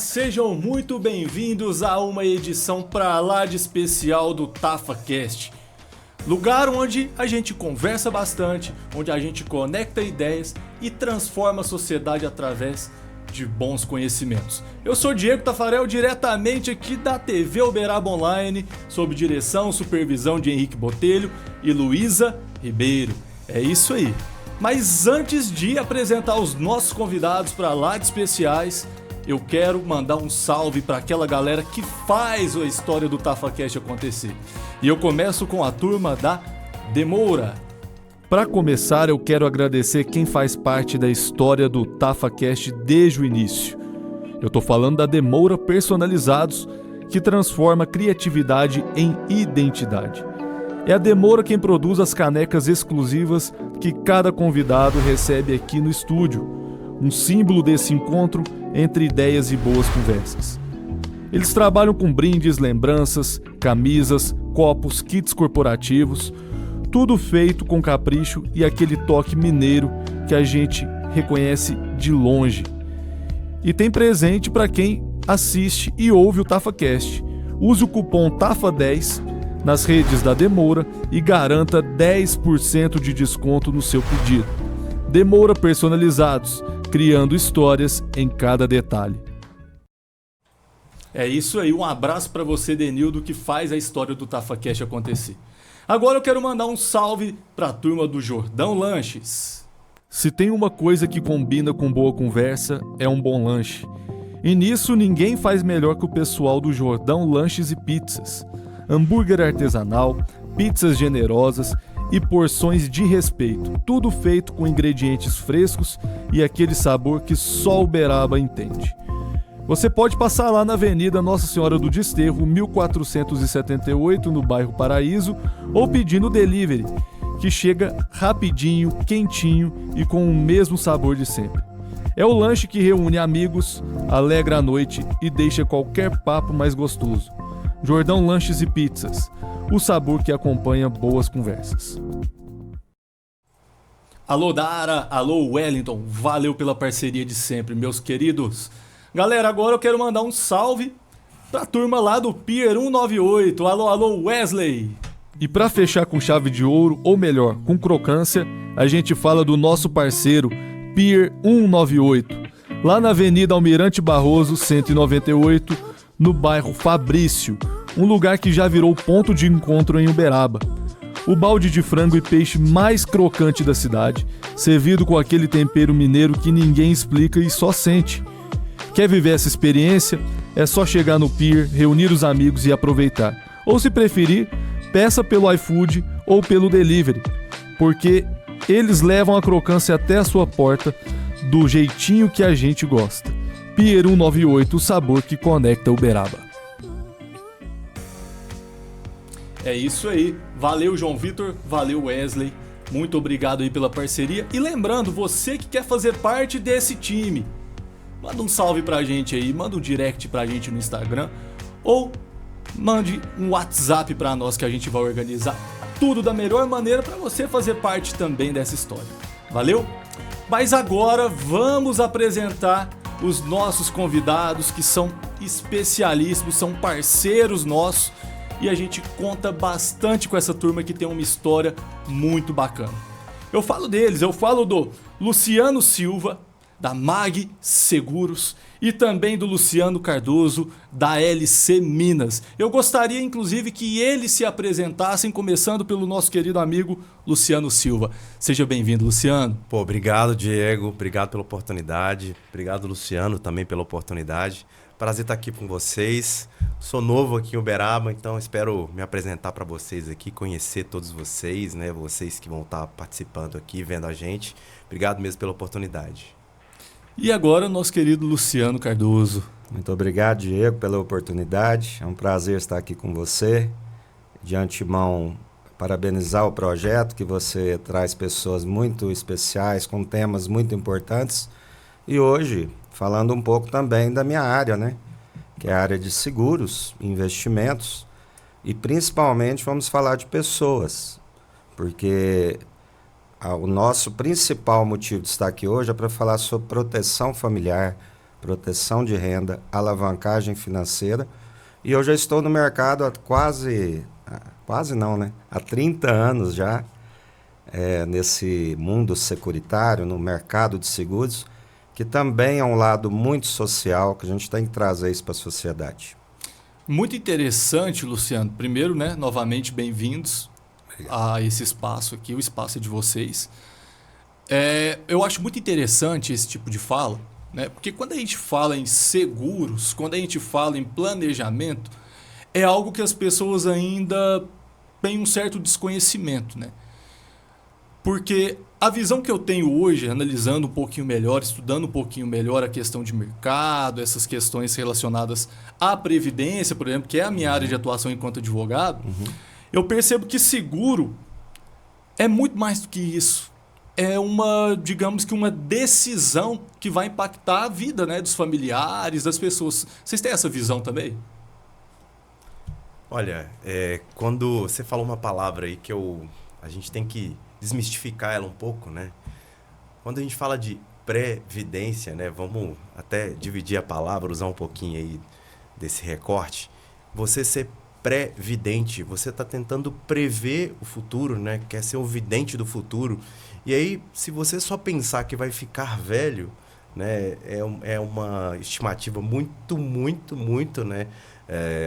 sejam muito bem-vindos a uma edição pra lá de especial do TafaCast. Lugar onde a gente conversa bastante, onde a gente conecta ideias e transforma a sociedade através de bons conhecimentos. Eu sou Diego Tafarel, diretamente aqui da TV Uberaba Online, sob direção, supervisão de Henrique Botelho e Luísa Ribeiro. É isso aí. Mas antes de apresentar os nossos convidados para lá de especiais, eu quero mandar um salve para aquela galera que faz a história do TafaCast acontecer. E eu começo com a turma da Demoura. Para começar, eu quero agradecer quem faz parte da história do TafaCast desde o início. Eu tô falando da Demoura Personalizados, que transforma criatividade em identidade. É a Demoura quem produz as canecas exclusivas que cada convidado recebe aqui no estúdio, um símbolo desse encontro entre ideias e boas conversas. Eles trabalham com brindes, lembranças, camisas, copos, kits corporativos, tudo feito com capricho e aquele toque mineiro que a gente reconhece de longe. E tem presente para quem assiste e ouve o TafaCast. Use o cupom TAFA10 nas redes da Demoura e garanta 10% de desconto no seu pedido. Demoura Personalizados, criando histórias em cada detalhe. É isso aí, um abraço para você, Denildo, que faz a história do TafaCast acontecer. Agora eu quero mandar um salve para a turma do Jordão Lanches. Se tem uma coisa que combina com boa conversa, é um bom lanche. E nisso ninguém faz melhor que o pessoal do Jordão Lanches e Pizzas. Hambúrguer artesanal, pizzas generosas e porções de respeito. Tudo feito com ingredientes frescos e aquele sabor que só Uberaba entende. Você pode passar lá na Avenida Nossa Senhora do Desterro, 1478, no bairro Paraíso, ou pedindo delivery, que chega rapidinho, quentinho e com o mesmo sabor de sempre. É o lanche que reúne amigos, alegra a noite e deixa qualquer papo mais gostoso. Jordão Lanches e Pizzas, o sabor que acompanha boas conversas. Alô Dara, alô Wellington, valeu pela parceria de sempre, meus queridos. Galera, agora eu quero mandar um salve pra turma lá do Pier 198. Alô Wesley. E pra fechar com chave de ouro, ou melhor, com crocância, a gente fala do nosso parceiro Pier 198, lá na Avenida Almirante Barroso, 198, no bairro Fabrício, um lugar que já virou ponto de encontro em Uberaba. O balde de frango e peixe mais crocante da cidade, servido com aquele tempero mineiro que ninguém explica e só sente. Quer viver essa experiência? É só chegar no Pier, reunir os amigos e aproveitar. Ou se preferir, peça pelo iFood ou pelo delivery, porque eles levam a crocância até a sua porta do jeitinho que a gente gosta. Pier 198, o sabor que conecta Uberaba. É isso aí. Valeu, João Vitor. Valeu, Wesley. Muito obrigado aí pela parceria. E lembrando, você que quer fazer parte desse time, manda um salve pra gente aí, manda um direct pra gente no Instagram ou mande um WhatsApp pra nós que a gente vai organizar tudo da melhor maneira pra você fazer parte também dessa história. Valeu? Mas agora vamos apresentar os nossos convidados que são especialíssimos, são parceiros nossos e a gente conta bastante com essa turma que tem uma história muito bacana. Eu falo deles, eu falo do Luciano Silva, da MAG Seguros, e também do Luciano Cardoso, da LC Minas. Eu gostaria, inclusive, que eles se apresentassem, começando pelo nosso querido amigo Luciano Silva. Seja bem-vindo, Luciano. Obrigado, Diego. Obrigado pela oportunidade. Obrigado, Luciano, também pela oportunidade. Prazer estar aqui com vocês. Sou novo aqui em Uberaba, então espero me apresentar para vocês aqui, conhecer todos vocês, né? Vocês que vão estar participando aqui, vendo a gente. Obrigado mesmo pela oportunidade. E agora, nosso querido Luciano Cardoso. Muito obrigado, Diego, pela oportunidade. É um prazer estar aqui com você. De antemão, parabenizar o projeto, que você traz pessoas muito especiais, com temas muito importantes. E hoje, falando um pouco também da minha área, né? Que é a área de seguros, investimentos. E principalmente vamos falar de pessoas, porque o nosso principal motivo de estar aqui hoje é para falar sobre proteção familiar, proteção de renda, alavancagem financeira. E eu já estou no mercado há quase não, né? Há 30 anos já, nesse mundo securitário, no mercado de seguros, que também é um lado muito social, que a gente tem que trazer isso para a sociedade. Muito interessante, Luciano. Primeiro, né, novamente, bem-vindos a esse espaço aqui, o espaço é de vocês. Eu acho muito interessante esse tipo de fala, né? Porque quando a gente fala em seguros, quando a gente fala em planejamento, é algo que as pessoas ainda têm um certo desconhecimento, né? Porque a visão que eu tenho hoje, analisando um pouquinho melhor, estudando um pouquinho melhor a questão de mercado, essas questões relacionadas à previdência, por exemplo, que é a minha área de atuação enquanto advogado, eu percebo que seguro é muito mais do que isso. É digamos que uma decisão que vai impactar a vida, né, dos familiares, das pessoas. Vocês têm essa visão também? Olha, quando você falou uma palavra aí que a gente tem que desmistificar ela um pouco, né? Quando a gente fala de previdência, né? Vamos até dividir a palavra, usar um pouquinho aí desse recorte. Você ser pré-vidente, você está tentando prever o futuro, né? Quer ser o vidente do futuro. E aí, se você só pensar que vai ficar velho, né? É uma estimativa muito, muito, muito, né?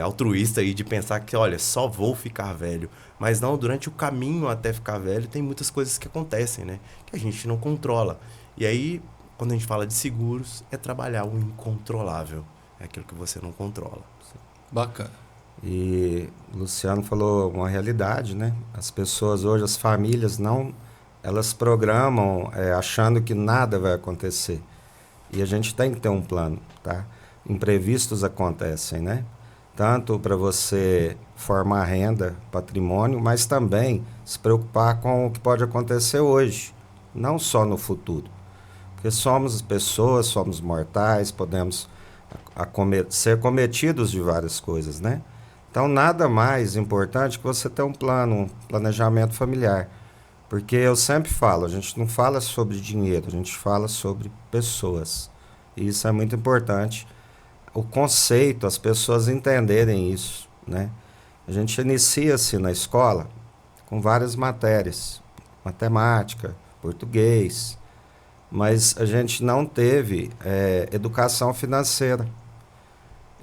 Altruísta aí de pensar que, olha, só vou ficar velho. Mas não, durante o caminho até ficar velho, tem muitas coisas que acontecem, né? Que a gente não controla. E aí, quando a gente fala de seguros, é trabalhar o incontrolável. É aquilo que você não controla. Bacana. E o Luciano falou uma realidade, né? As pessoas hoje, as famílias, elas programam achando que nada vai acontecer. E a gente tem que ter um plano, tá? Imprevistos acontecem, né? Tanto para você formar renda, patrimônio, mas também se preocupar com o que pode acontecer hoje, não só no futuro. Porque somos pessoas, somos mortais, podemos ser cometidos de várias coisas, né? Então, nada mais importante que você ter um plano, um planejamento familiar. Porque eu sempre falo, a gente não fala sobre dinheiro, a gente fala sobre pessoas. E isso é muito importante. O conceito, as pessoas entenderem isso, né? A gente inicia-se na escola com várias matérias, matemática, português, mas a gente não teve educação financeira.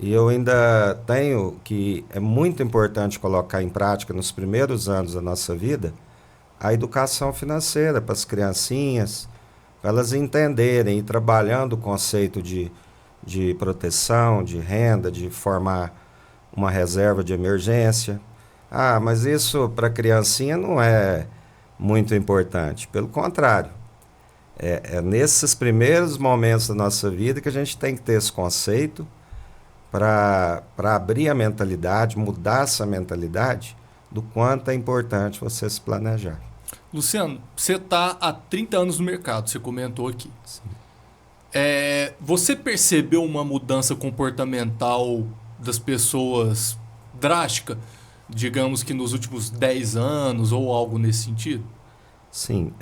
E eu ainda tenho que é muito importante colocar em prática nos primeiros anos da nossa vida a educação financeira para as criancinhas, para elas entenderem e trabalhando o conceito de proteção, de renda, de formar uma reserva de emergência. Ah, mas isso para a criancinha não é muito importante. Pelo contrário, é nesses primeiros momentos da nossa vida que a gente tem que ter esse conceito para abrir a mentalidade, mudar essa mentalidade do quanto é importante você se planejar. Luciano, você está há 30 anos no mercado, você comentou aqui. Sim. Você percebeu uma mudança comportamental das pessoas drástica, digamos que nos últimos 10 anos ou algo nesse sentido? Sim,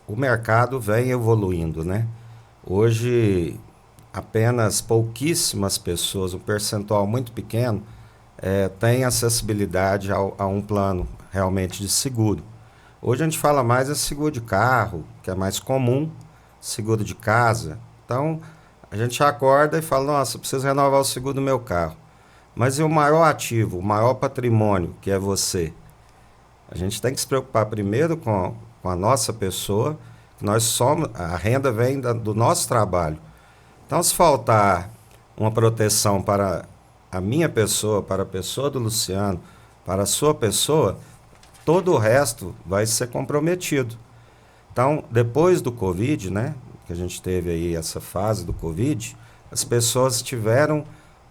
o mercado vem evoluindo, né? Hoje, apenas pouquíssimas pessoas, um percentual muito pequeno, tem acessibilidade a um plano realmente de seguro. Hoje a gente fala mais de seguro de carro, que é mais comum, seguro de casa. Então, a gente acorda e fala, nossa, preciso renovar o seguro do meu carro. Mas e o maior ativo, o maior patrimônio, que é você? A gente tem que se preocupar primeiro com a nossa pessoa, que nós somos, a renda vem do nosso trabalho. Então, se faltar uma proteção para a minha pessoa, para a pessoa do Luciano, para a sua pessoa, todo o resto vai ser comprometido. Então, depois do Covid, né, que a gente teve aí essa fase do Covid, as pessoas tiveram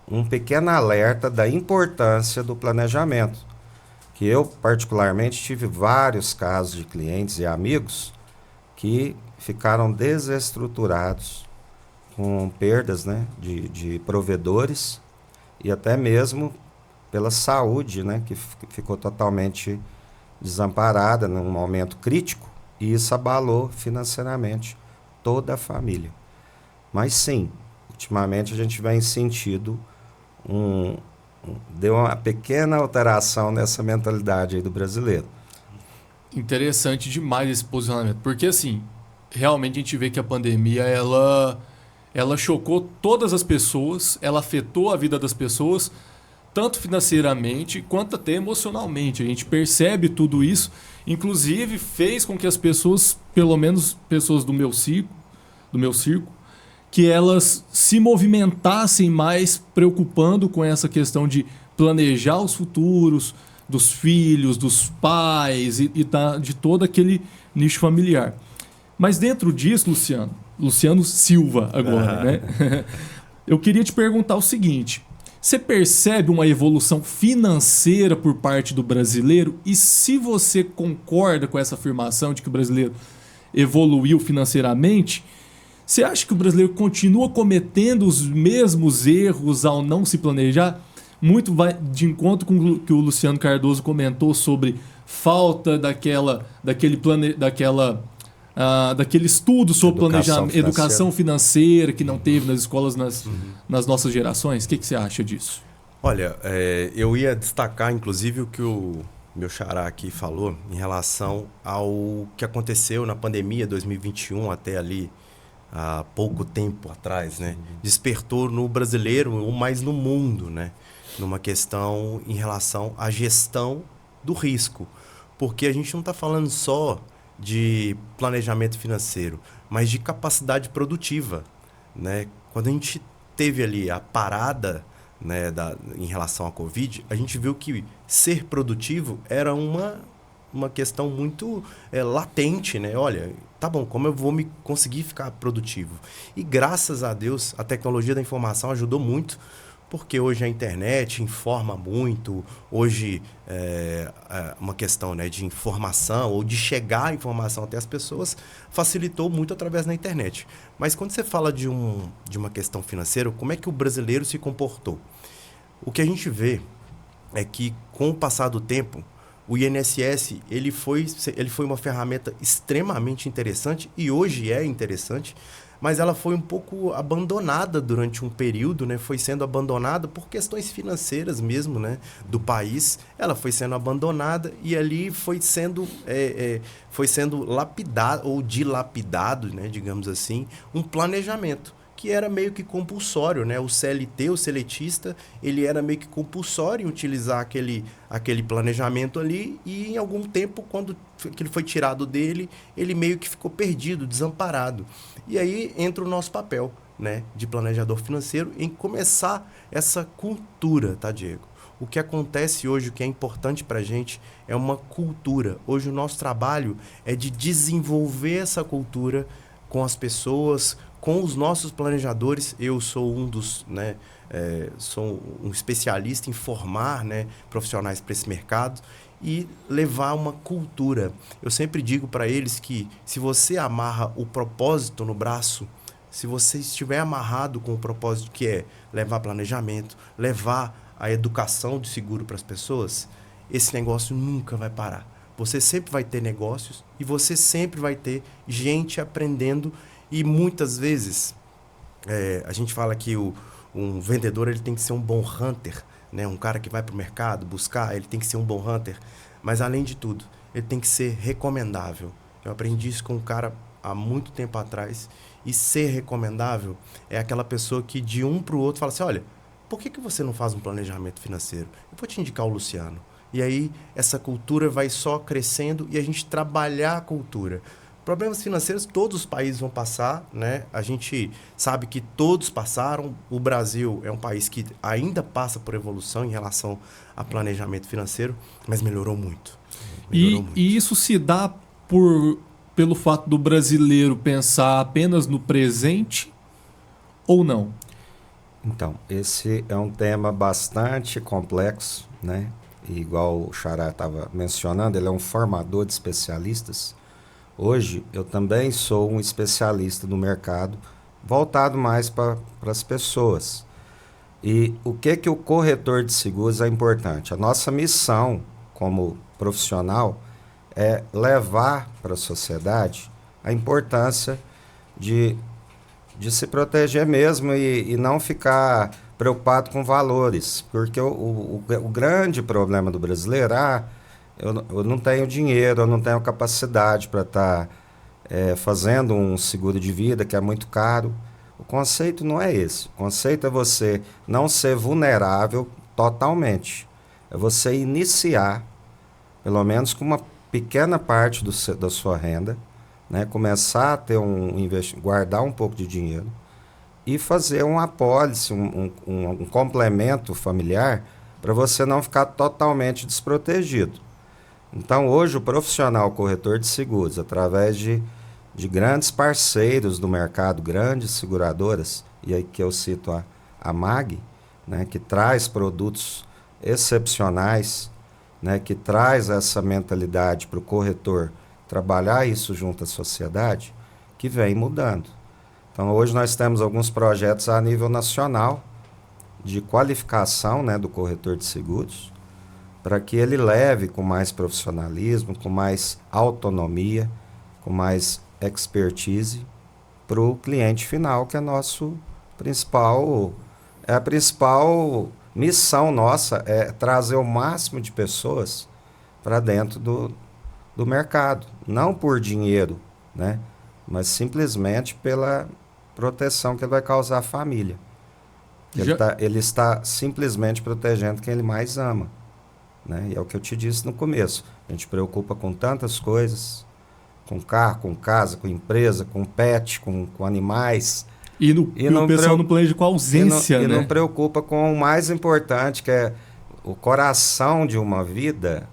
um pequeno alerta da importância do planejamento. Que eu, particularmente, tive vários casos de clientes e amigos que ficaram desestruturados, com perdas, né, de provedores e até mesmo pela saúde, né, que ficou totalmente desamparada num momento crítico, e isso abalou financeiramente toda a família. Mas sim, o ultimamente a gente vem sentindo deu uma pequena alteração nessa mentalidade aí do brasileiro. Interessante demais esse posicionamento, porque assim, realmente a gente vê que a pandemia ela chocou todas as pessoas, ela afetou a vida das pessoas, tanto financeiramente quanto até emocionalmente. A gente percebe tudo isso, inclusive fez com que as pessoas, pelo menos pessoas do meu círculo, que elas se movimentassem mais preocupando com essa questão de planejar os futuros dos filhos, dos pais e de todo aquele nicho familiar. Mas dentro disso, Luciano Silva agora, né? Eu queria te perguntar o seguinte: você percebe uma evolução financeira por parte do brasileiro? E se você concorda com essa afirmação de que o brasileiro evoluiu financeiramente, você acha que o brasileiro continua cometendo os mesmos erros ao não se planejar? Muito vai de encontro com o que o Luciano Cardoso comentou sobre falta daquele estudo sobre planejamento, educação financeira que não teve nas escolas nas nossas gerações. O que você acha disso? Olha, eu ia destacar, inclusive, o que o meu xará aqui falou em relação ao que aconteceu na pandemia 2021 até ali, há pouco tempo atrás, né? Despertou no brasileiro, ou mais no mundo, né? Numa questão em relação à gestão do risco. Porque a gente não está falando só de planejamento financeiro, mas de capacidade produtiva, né? Quando a gente teve ali a parada, né, em relação à Covid, a gente viu que ser produtivo era uma questão muito latente, né? Olha, tá bom, como eu vou me conseguir ficar produtivo? E graças a Deus, a tecnologia da informação ajudou muito, porque hoje a internet informa muito, hoje uma questão, né, de informação ou de chegar a informação até as pessoas facilitou muito através da internet. Mas quando você fala de uma questão financeira, como é que o brasileiro se comportou? O que a gente vê é que, com o passar do tempo, o INSS ele foi uma ferramenta extremamente interessante e hoje é interessante, mas ela foi um pouco abandonada durante um período, né? Foi sendo abandonada por questões financeiras mesmo, né? Do país. Ela foi sendo abandonada e ali foi sendo lapidado ou dilapidado, né? Digamos assim, um planejamento que era meio que compulsório, né? O CLT, o seletista, ele era meio que compulsório em utilizar aquele planejamento ali e em algum tempo, quando aquilo foi tirado dele, ele meio que ficou perdido, desamparado. E aí entra o nosso papel, né, de planejador financeiro em começar essa cultura, tá, Diego? O que acontece hoje, o que é importante para a gente é uma cultura. Hoje o nosso trabalho é de desenvolver essa cultura com as pessoas, com os nossos planejadores. Eu sou um dos, né, sou um especialista em formar, né, profissionais para esse mercado e levar uma cultura. Eu sempre digo para eles que se você amarra o propósito no braço, se você estiver amarrado com o propósito que é levar planejamento, levar a educação de seguro para as pessoas, esse negócio nunca vai parar. Você sempre vai ter negócios e você sempre vai ter gente aprendendo. E muitas vezes a gente fala que um vendedor ele tem que ser um bom hunter, né? Um cara que vai para o mercado buscar, ele tem que ser um bom hunter. Mas, além de tudo, ele tem que ser recomendável. Eu aprendi isso com um cara há muito tempo atrás. E ser recomendável é aquela pessoa que de um para o outro fala assim, olha, por que você não faz um planejamento financeiro? Eu vou te indicar o Luciano. E aí essa cultura vai só crescendo e a gente trabalhar a cultura. Problemas financeiros todos os países vão passar, né? A gente sabe que todos passaram. O Brasil é um país que ainda passa por evolução em relação a planejamento financeiro, mas melhorou muito. E isso se dá pelo fato do brasileiro pensar apenas no presente ou não? Então, esse é um tema bastante complexo, né? E igual o Xará estava mencionando, ele é um formador de especialistas. Hoje, eu também sou um especialista no mercado, voltado mais para as pessoas. E o que o corretor de seguros é importante? A nossa missão como profissional é levar para a sociedade a importância de de se proteger mesmo e não ficar preocupado com valores. Porque o grande problema do brasileiro, eu não tenho dinheiro, eu não tenho capacidade para estar fazendo um seguro de vida que é muito caro. O conceito não é esse. O conceito é você não ser vulnerável totalmente. É você iniciar, pelo menos com uma pequena parte da sua renda, né? Começar a ter guardar um pouco de dinheiro e fazer uma apólice, um complemento familiar para você não ficar totalmente desprotegido. Então, hoje, o profissional corretor de seguros, através de grandes parceiros do mercado, grandes seguradoras, e aí que eu cito a MAG, né, que traz produtos excepcionais, né, que traz essa mentalidade para o corretor trabalhar isso junto à sociedade, que vem mudando. Então, hoje nós temos alguns projetos a nível nacional de qualificação, né, do corretor de seguros, para que ele leve com mais profissionalismo, com mais autonomia, com mais expertise para o cliente final, que é a principal missão nossa, é trazer o máximo de pessoas para dentro do mercado. Não por dinheiro, né? Mas simplesmente pela proteção que ele vai causar à família. Ele está simplesmente protegendo quem ele mais ama, né? E é o que eu te disse no começo. A gente preocupa com tantas coisas, com carro, com casa, com empresa, com pet, com animais. E o pessoal não planeja com a ausência, né? E não preocupa com o mais importante, que é o coração de uma vida,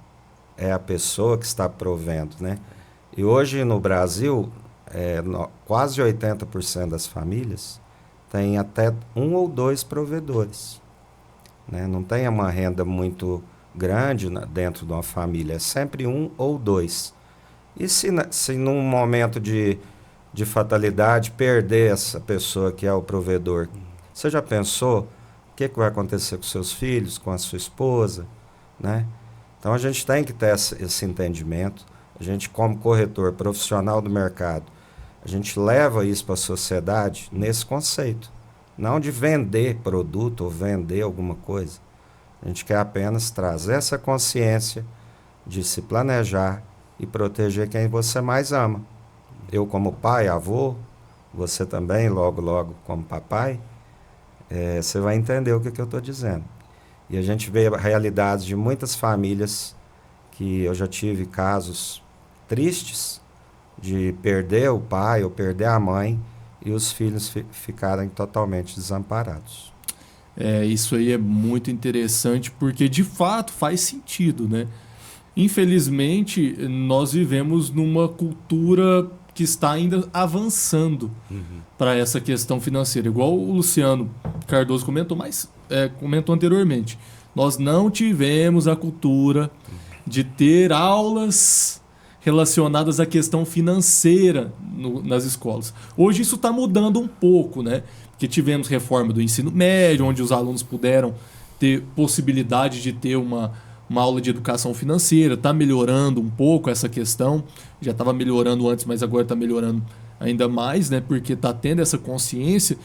é a pessoa que está provendo, né? E hoje no Brasil, quase 80% das famílias tem até 1 ou 2 provedores, né? Não tem uma renda muito grande dentro de uma família, é sempre 1 ou 2. E se num momento de fatalidade perder essa pessoa que é o provedor, você já pensou o que vai acontecer com seus filhos, com a sua esposa, né? Então a gente tem que ter esse entendimento. A gente, como corretor profissional do mercado, a gente leva isso para a sociedade nesse conceito. Não de vender produto ou vender alguma coisa. A gente quer apenas trazer essa consciência de se planejar e proteger quem você mais ama. Eu como pai, avô, você também, logo como papai, você vai entender o que eu estou dizendo. E a gente vê realidades de muitas famílias que eu já tive casos tristes de perder o pai ou perder a mãe e os filhos ficarem totalmente desamparados. Isso aí é muito interessante porque de fato faz sentido, né? Infelizmente, nós vivemos numa cultura que está ainda avançando para essa questão financeira. Igual o Luciano Cardoso comentou, comentou anteriormente. Nós não tivemos a cultura de ter aulas relacionadas à questão financeira nas escolas. Hoje isso está mudando um pouco, né? Porque tivemos reforma do ensino médio, onde os alunos puderam ter possibilidade de ter uma aula de educação financeira, está melhorando um pouco essa questão, já estava melhorando antes, mas agora está melhorando ainda mais, né? Porque está tendo essa consciência.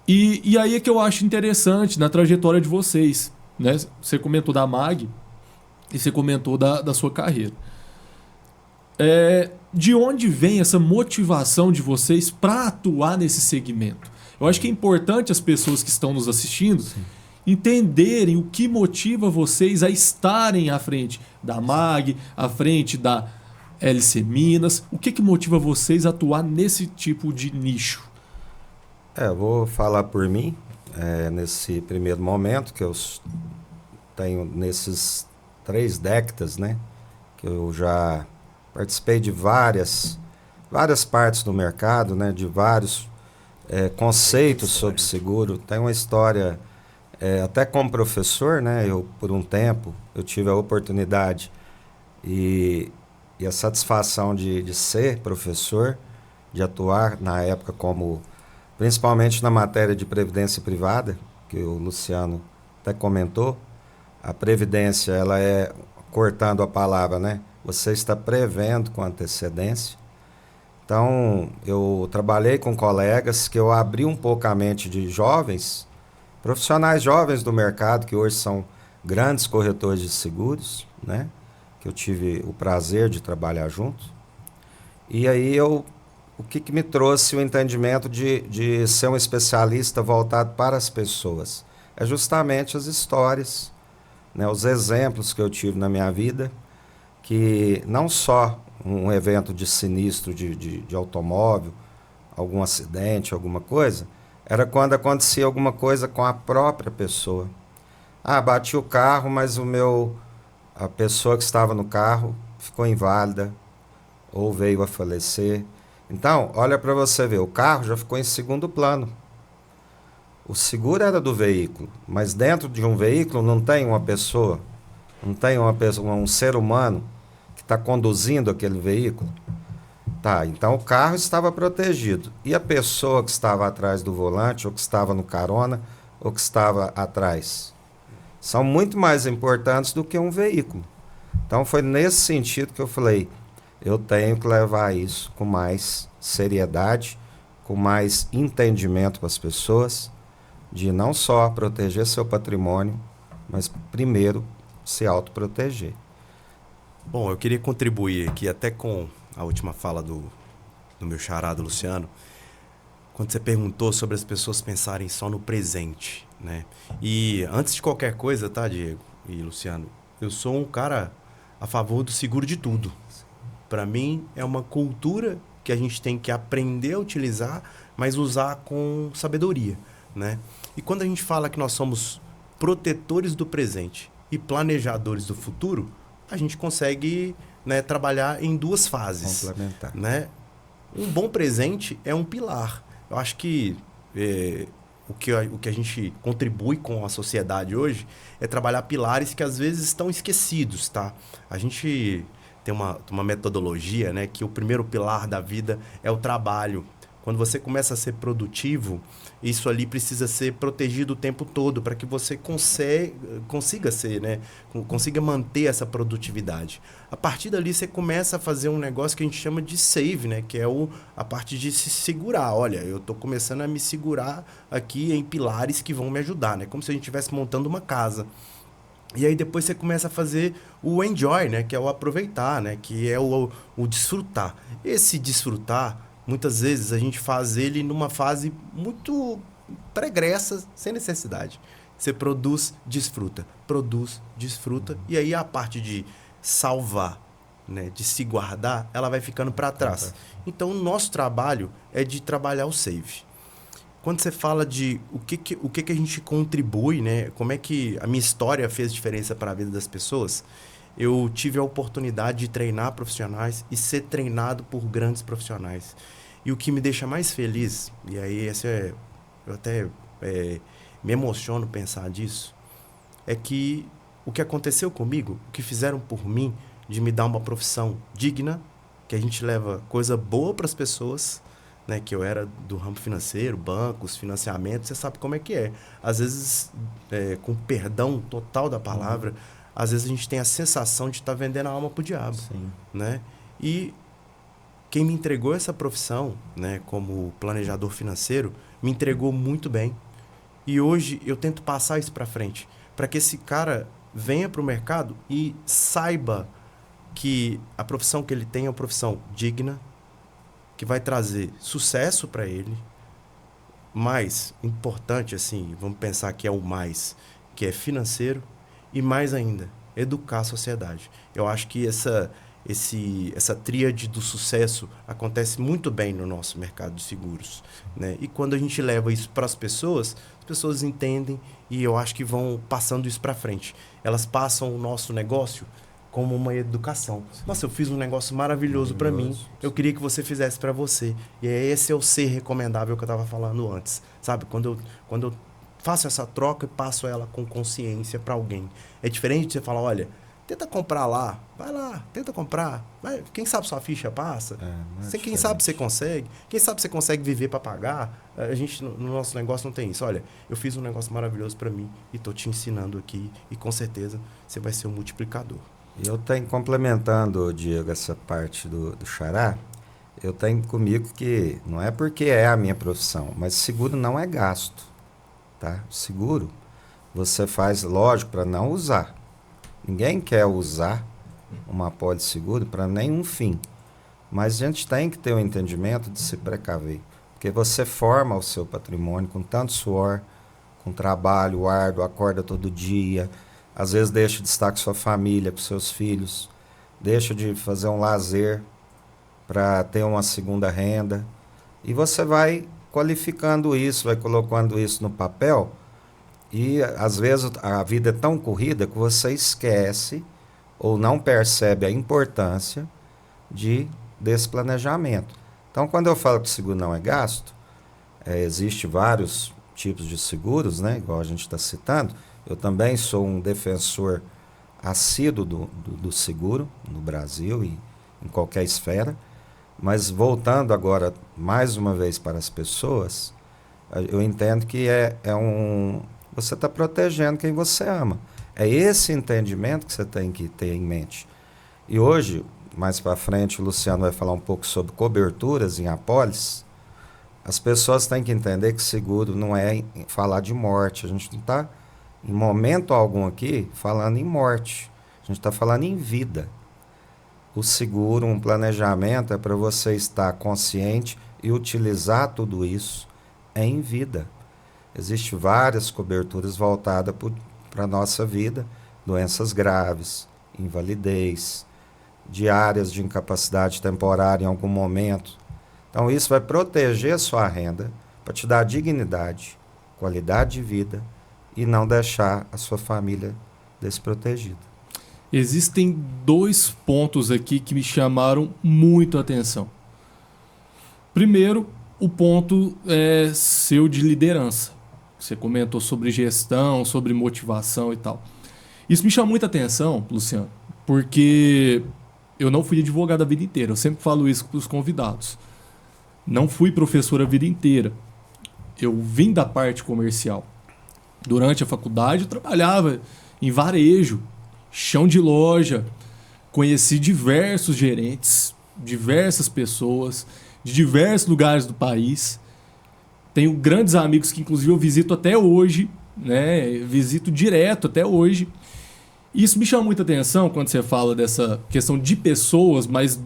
E aí é que eu acho interessante na trajetória de vocês, né? Você comentou da MAG e você comentou da sua carreira. De onde vem essa motivação de vocês para atuar nesse segmento? Eu acho que é importante as pessoas que estão nos assistindo entenderem o que motiva vocês a estarem à frente da MAG, à frente da LC Minas. O que motiva vocês a atuar nesse tipo de nicho? Eu vou falar por mim, nesse primeiro momento, que eu tenho nesses 3 décadas, né, que eu já participei de várias partes do mercado, né, de vários conceitos sobre seguro. Tem uma história, até como professor, né, por um tempo, eu tive a oportunidade e a satisfação de ser professor, de atuar na época principalmente na matéria de previdência privada, que o Luciano até comentou. A previdência, ela cortando a palavra, né? Você está prevendo com antecedência. Então, eu trabalhei com colegas que eu abri um pouco a mente de jovens, profissionais jovens do mercado, que hoje são grandes corretores de seguros, né? Que eu tive o prazer de trabalhar junto. E aí o que me trouxe o entendimento de ser um especialista voltado para as pessoas? É justamente as histórias, né? Os exemplos que eu tive na minha vida, que não só um evento de sinistro de automóvel, algum acidente, alguma coisa, era quando acontecia alguma coisa com a própria pessoa. Ah, bati o carro, mas a pessoa que estava no carro ficou inválida ou veio a falecer. Então, olha para você ver, o carro já ficou em segundo plano. O seguro era do veículo, mas dentro de um veículo não tem uma pessoa, não tem um ser humano que está conduzindo aquele veículo. Tá, então o carro estava protegido. E a pessoa que estava atrás do volante, ou que estava no carona, ou que estava atrás? São muito mais importantes do que um veículo. Então foi nesse sentido que eu falei, eu tenho que levar isso com mais seriedade, com mais entendimento para as pessoas, de não só proteger seu patrimônio, mas primeiro se autoproteger. Bom, eu queria contribuir aqui até com a última fala do meu xará, do Luciano, quando você perguntou sobre as pessoas pensarem só no presente, né? E antes de qualquer coisa, tá, Diego e Luciano, eu sou um cara a favor do seguro de tudo. Para mim, é uma cultura que a gente tem que aprender a utilizar, mas usar com sabedoria, né? E quando a gente fala que nós somos protetores do presente e planejadores do futuro, a gente consegue, né, trabalhar em duas fases. Complementar. Né? Um bom presente é um pilar. Eu acho que o que a gente contribui com a sociedade hoje é trabalhar pilares que às vezes estão esquecidos, tá? A gente tem uma metodologia, né, que o primeiro pilar da vida é o trabalho. Quando você começa a ser produtivo, isso ali precisa ser protegido o tempo todo para que você consiga ser, né? Consiga manter essa produtividade. A partir dali, você começa a fazer um negócio que a gente chama de save, né? Que é a parte de se segurar. Olha, eu estou começando a me segurar aqui em pilares que vão me ajudar, né? Como se a gente estivesse montando uma casa. E aí depois você começa a fazer o enjoy, né? Que é o aproveitar, né? Que é o desfrutar. Esse desfrutar, muitas vezes a gente faz ele numa fase muito pregressa, sem necessidade. Você produz, desfruta. Produz, desfruta. E aí a parte de salvar, né, de se guardar, ela vai ficando para trás. Então o nosso trabalho é de trabalhar o save. Quando você fala de o que a gente contribui, né, como é que a minha história fez diferença para a vida das pessoas, eu tive a oportunidade de treinar profissionais e ser treinado por grandes profissionais. E o que me deixa mais feliz, e aí eu até me emociono pensar disso, é que o que aconteceu comigo, o que fizeram por mim, de me dar uma profissão digna, que a gente leva coisa boa para as pessoas, né, que eu era do ramo financeiro, bancos, financiamentos, você sabe como é que é. Às vezes, com perdão total da palavra, às vezes a gente tem a sensação de estar vendendo a alma pro diabo. Sim. Né? E quem me entregou essa profissão, né, como planejador financeiro, me entregou muito bem. E hoje eu tento passar isso para frente, para que esse cara venha para o mercado e saiba que a profissão que ele tem é uma profissão digna, que vai trazer sucesso para ele. Mais importante, assim, vamos pensar que é o mais, que é financeiro, e mais ainda, educar a sociedade. Eu acho que essa tríade do sucesso acontece muito bem no nosso mercado de seguros, né? E quando a gente leva isso para as pessoas entendem e eu acho que vão passando isso para frente. Elas passam o nosso negócio como uma educação. Nossa, eu fiz um negócio maravilhoso para mim, eu queria que você fizesse para você. E esse é o ser recomendável que eu estava falando antes, sabe? Quando eu faço essa troca e passo ela com consciência para alguém. É diferente de você falar, olha, tenta comprar lá, vai lá, tenta comprar. Vai, quem sabe sua ficha passa. Quem sabe você consegue. Quem sabe você consegue viver para pagar. A gente, no nosso negócio, não tem isso. Olha, eu fiz um negócio maravilhoso para mim e estou te ensinando aqui. E com certeza você vai ser um multiplicador. Eu tenho, complementando, Diego, essa parte do xará, Eu tenho comigo que não é porque é a minha profissão, mas seguro não é gasto, tá? Seguro você faz, lógico, para não usar. Ninguém quer usar uma apólice seguro para nenhum fim. Mas a gente tem que ter o entendimento de se precaver. Porque você forma o seu patrimônio com tanto suor, com trabalho árduo, acorda todo dia, às vezes deixa de estar com sua família, com seus filhos, deixa de fazer um lazer para ter uma segunda renda. E você vai qualificando isso, vai colocando isso no papel. E às vezes a vida é tão corrida que você esquece ou não percebe a importância desse planejamento. Então, quando eu falo que seguro não é gasto, existe vários tipos de seguros, né? Igual a gente está citando. Eu também sou um defensor assíduo do seguro no Brasil e em qualquer esfera. Mas voltando agora mais uma vez para as pessoas, eu entendo que você está protegendo quem você ama. É esse entendimento que você tem que ter em mente. E hoje, mais para frente, o Luciano vai falar um pouco sobre coberturas em apólices. As pessoas têm que entender que seguro não é falar de morte. A gente não está, em momento algum aqui, falando em morte. A gente está falando em vida. O seguro, um planejamento, é para você estar consciente e utilizar tudo isso em vida. Existem várias coberturas voltadas para a nossa vida, doenças graves, invalidez, diárias de incapacidade temporária em algum momento. Então isso vai proteger a sua renda para te dar dignidade, qualidade de vida e não deixar a sua família desprotegida. Existem 2 pontos aqui que me chamaram muito a atenção. Primeiro, o ponto seu de liderança. Você comentou sobre gestão, sobre motivação e tal. Isso me chama muita atenção, Luciano, porque eu não fui advogado a vida inteira. Eu sempre falo isso para os convidados. Não fui professor a vida inteira. Eu vim da parte comercial. Durante a faculdade eu trabalhava em varejo, chão de loja. Conheci diversos gerentes, diversas pessoas, de diversos lugares do país. Tenho grandes amigos que inclusive eu visito até hoje, né? Visito direto até hoje. E isso me chama muita atenção quando você fala dessa questão de pessoas, mas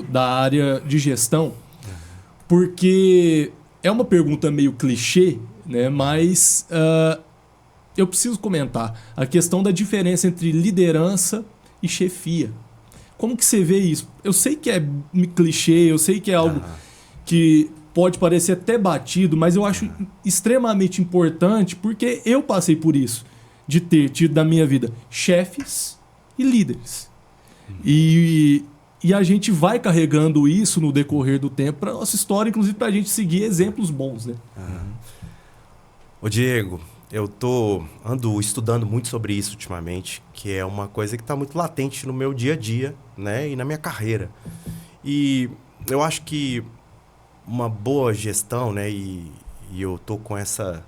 da área de gestão. Porque é uma pergunta meio clichê, né? Mas eu preciso comentar a questão da diferença entre liderança e chefia. Como que você vê isso? Eu sei que é clichê, eu sei que é algo que pode parecer até batido, mas eu acho extremamente importante porque eu passei por isso, de ter tido na minha vida chefes e líderes. E a gente vai carregando isso no decorrer do tempo para nossa história, inclusive para a gente seguir exemplos bons, né? Ô Diego, eu ando estudando muito sobre isso ultimamente, que é uma coisa que está muito latente no meu dia a dia, né, e na minha carreira. E eu acho que uma boa gestão, né, e eu tô com essa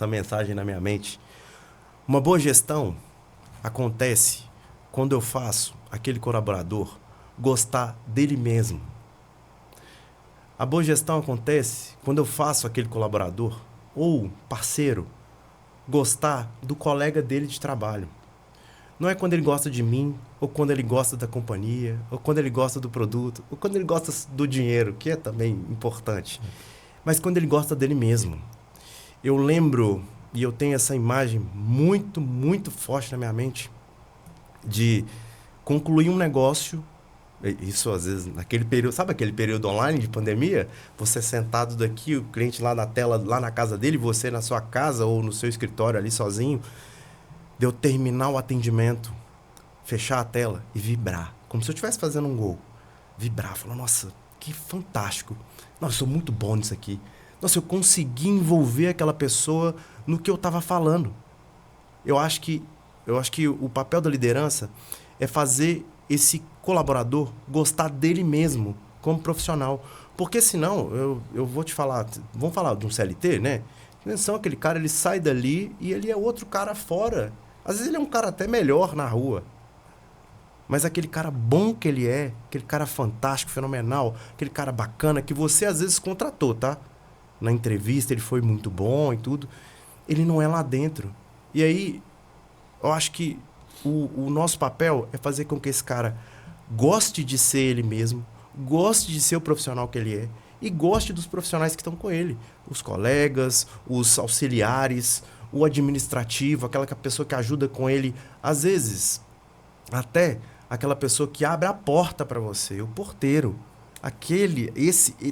mensagem na minha mente. Uma boa gestão acontece quando eu faço aquele colaborador gostar dele mesmo. A boa gestão acontece quando eu faço aquele colaborador ou parceiro gostar do colega dele de trabalho. Não é quando ele gosta de mim, ou quando ele gosta da companhia, ou quando ele gosta do produto, ou quando ele gosta do dinheiro, que é também importante. Mas quando ele gosta dele mesmo. Eu lembro, e eu tenho essa imagem muito, muito forte na minha mente, de concluir um negócio. Isso às vezes naquele período, sabe aquele período online de pandemia? Você sentado daqui, o cliente lá na tela, lá na casa dele, você na sua casa ou no seu escritório ali sozinho, de eu terminar o atendimento, fechar a tela e vibrar, como se eu estivesse fazendo um gol. Vibrar, falar, nossa, que fantástico. Nossa, eu sou muito bom nisso aqui. Nossa, eu consegui envolver aquela pessoa no que eu estava falando. Eu acho que o papel da liderança é fazer esse colaborador gostar dele mesmo como profissional. Porque senão, eu vou te falar, vamos falar de um CLT, né? Atenção, aquele cara, ele sai dali e ele é outro cara fora. Às vezes ele é um cara até melhor na rua. Mas aquele cara bom que ele é, aquele cara fantástico, fenomenal, aquele cara bacana que você às vezes contratou, tá? Na entrevista ele foi muito bom e tudo. Ele não é lá dentro. E aí, eu acho que o nosso papel é fazer com que esse cara goste de ser ele mesmo, goste de ser o profissional que ele é e goste dos profissionais que estão com ele. Os colegas, os auxiliares, o administrativo, aquela pessoa que ajuda com ele. Às vezes, até aquela pessoa que abre a porta para você, o porteiro.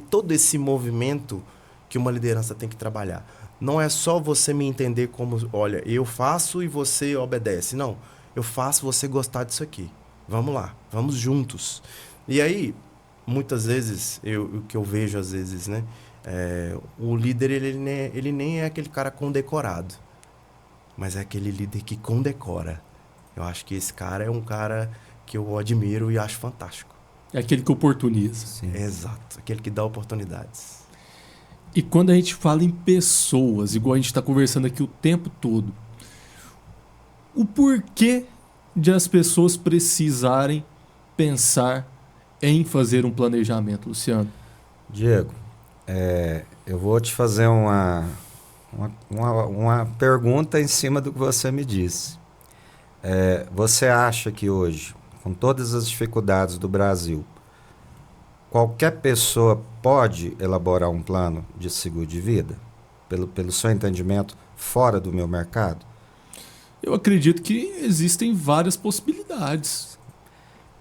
Todo esse movimento que uma liderança tem que trabalhar. Não é só você me entender como, olha, eu faço e você obedece. Não, eu faço você gostar disso aqui. Vamos lá, vamos juntos. E aí, muitas vezes, o que eu vejo às vezes, né? O líder, ele nem é aquele cara condecorado, mas é aquele líder que condecora. Eu acho que esse cara é um cara que eu admiro e acho fantástico. É aquele que oportuniza. Sim. Exato, aquele que dá oportunidades. E quando a gente fala em pessoas, igual a gente está conversando aqui o tempo todo, o porquê de as pessoas precisarem pensar em fazer um planejamento, Luciano? Diego, eu vou te fazer uma pergunta em cima do que você me disse. Você acha que hoje, com todas as dificuldades do Brasil, qualquer pessoa pode elaborar um plano de seguro de vida? Pelo seu entendimento, fora do meu mercado? Eu acredito que existem várias possibilidades.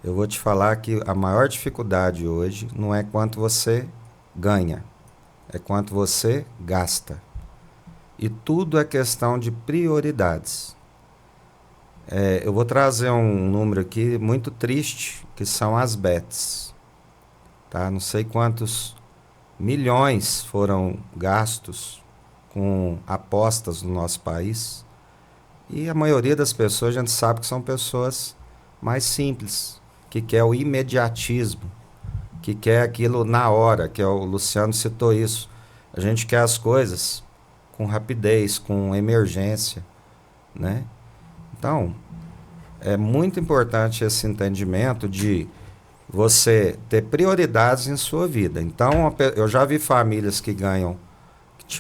Eu vou te falar que a maior dificuldade hoje não é quanto você ganha, é quanto você gasta. E tudo é questão de prioridades. Eu vou trazer um número aqui muito triste, que são as bets. Tá? Não sei quantos milhões foram gastos com apostas no nosso país. E a maioria das pessoas, a gente sabe que são pessoas mais simples, que quer o imediatismo, que quer aquilo na hora, que o Luciano citou isso. A gente quer as coisas com rapidez, com emergência, né? Então, é muito importante esse entendimento de você ter prioridades em sua vida. Então, eu já vi famílias que tinham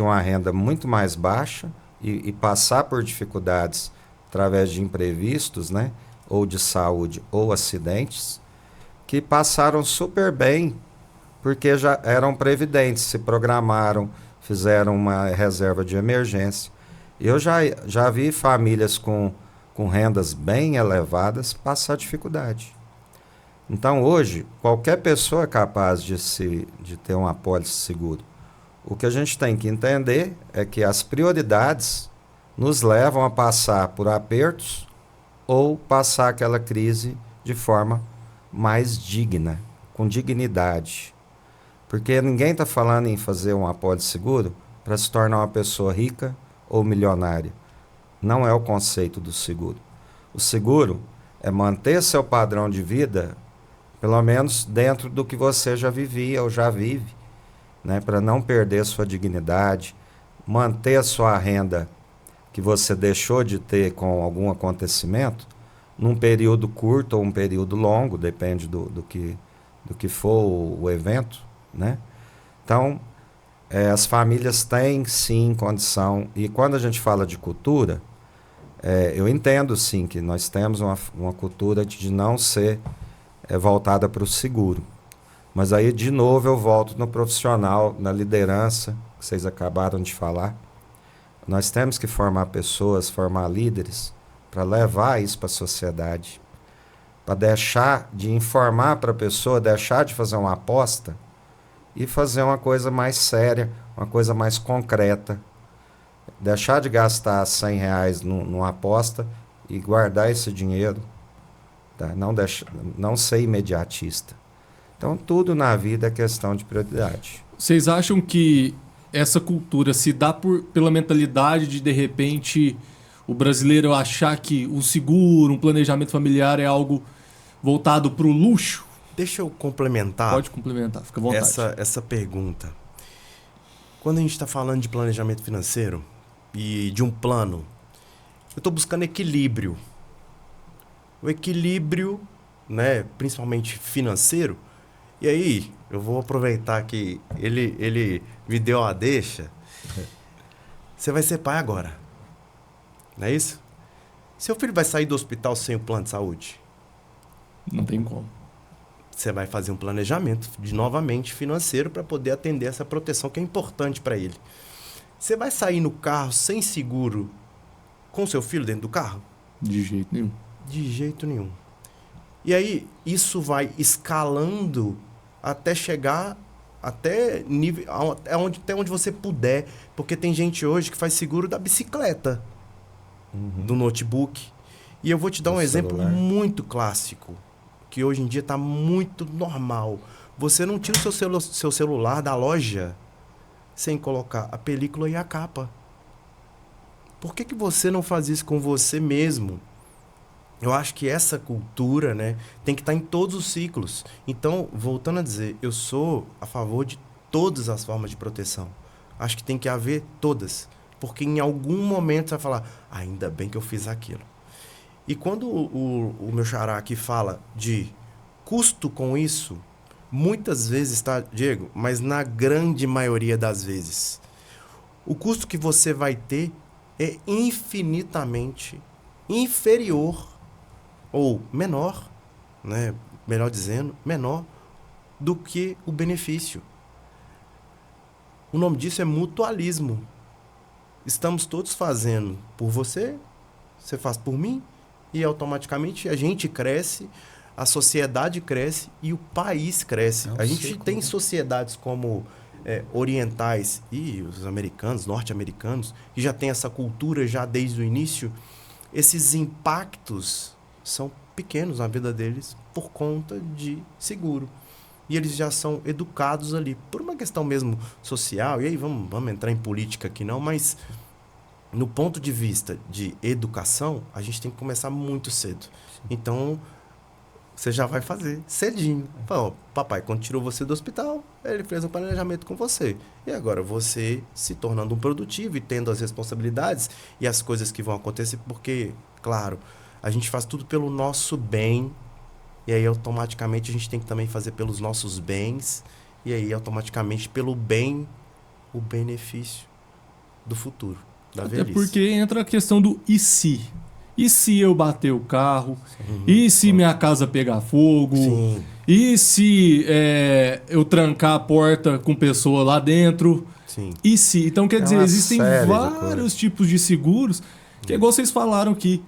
uma renda muito mais baixa e passar por dificuldades através de imprevistos, né? Ou de saúde ou acidentes, que passaram super bem porque já eram previdentes, se programaram, fizeram uma reserva de emergência. Eu já vi famílias com rendas bem elevadas passar dificuldade. Então, hoje, qualquer pessoa é capaz de ter uma apólice seguro. O que a gente tem que entender é que as prioridades nos levam a passar por apertos ou passar aquela crise de forma mais digna, com dignidade. Porque ninguém está falando em fazer um apólice seguro para se tornar uma pessoa rica ou milionária. Não é o conceito do seguro. O seguro é manter seu padrão de vida, pelo menos dentro do que você já vivia ou já vive, né? Para não perder sua dignidade, manter a sua renda que você deixou de ter com algum acontecimento, num período curto ou um período longo, depende do que for o evento, né? Então, as famílias têm sim condição, e quando a gente fala de cultura, eu entendo sim que nós temos uma cultura de não ser voltada para o seguro. Mas aí, de novo, eu volto no profissional, na liderança, que vocês acabaram de falar. Nós temos que formar pessoas, formar líderes, para levar isso para a sociedade, para deixar de informar para a pessoa, deixar de fazer uma aposta e fazer uma coisa mais séria, uma coisa mais concreta. Deixar de gastar R$100 numa aposta e guardar esse dinheiro, tá? Não ser imediatista. Então, tudo na vida é questão de prioridade. Vocês acham que essa cultura se dá pela mentalidade de repente, o brasileiro achar que o seguro, um planejamento familiar é algo voltado para o luxo? Deixa eu complementar. Pode complementar, fica à vontade. Essa pergunta. Quando a gente está falando de planejamento financeiro e de um plano, eu estou buscando equilíbrio. O equilíbrio né, principalmente financeiro. E aí, eu vou aproveitar que ele me deu a deixa. Você vai ser pai agora. Não é isso? Seu filho vai sair do hospital sem o plano de saúde? Não tem como. Você vai fazer um planejamento novamente financeiro para poder atender essa proteção que é importante para ele. Você vai sair no carro sem seguro com seu filho dentro do carro? De jeito nenhum. De jeito nenhum. E aí, isso vai escalando até chegar até nível, até onde você puder. Porque tem gente hoje que faz seguro da bicicleta, do notebook. E eu vou te dar um exemplo muito clássico, que hoje em dia está muito normal. Você não tira o seu celular da loja sem colocar a película e a capa. Por que você não faz isso com você mesmo? Eu acho que essa cultura, né, tem que estar em todos os ciclos. Então, voltando a dizer, eu sou a favor de todas as formas de proteção. Acho que tem que haver todas. Porque em algum momento você vai falar, ainda bem que eu fiz aquilo. E quando o meu xará aqui fala de custo com isso, muitas vezes, tá, Diego? Mas na grande maioria das vezes, o custo que você vai ter é infinitamente inferior ou menor, né? Melhor dizendo, menor do que o benefício. O nome disso é mutualismo. Estamos todos fazendo por você, você faz por mim, e automaticamente a gente cresce, a sociedade cresce e o país cresce. A gente tem sociedades como orientais e os americanos, norte-americanos, que já tem essa cultura já desde o início. Esses impactos são pequenos na vida deles por conta de seguro. E eles já são educados ali, por uma questão mesmo social. E aí vamos entrar em política aqui não, mas no ponto de vista de educação, a gente tem que começar muito cedo. Então, você já vai fazer cedinho. Fala, ó, papai, quando tirou você do hospital, ele fez um planejamento com você. E agora você se tornando um produtivo e tendo as responsabilidades e as coisas que vão acontecer, porque, claro, a gente faz tudo pelo nosso bem, e aí automaticamente a gente tem que também fazer pelos nossos bens, e aí automaticamente pelo bem, o benefício do futuro, da velhice. Até porque entra a questão do e se? E se eu bater o carro? E se minha casa pegar fogo? Sim. E se eu trancar a porta com pessoa lá dentro? Sim. E se? Então, quer dizer, uma existem série de vários tipos de seguros que, igual vocês falaram, que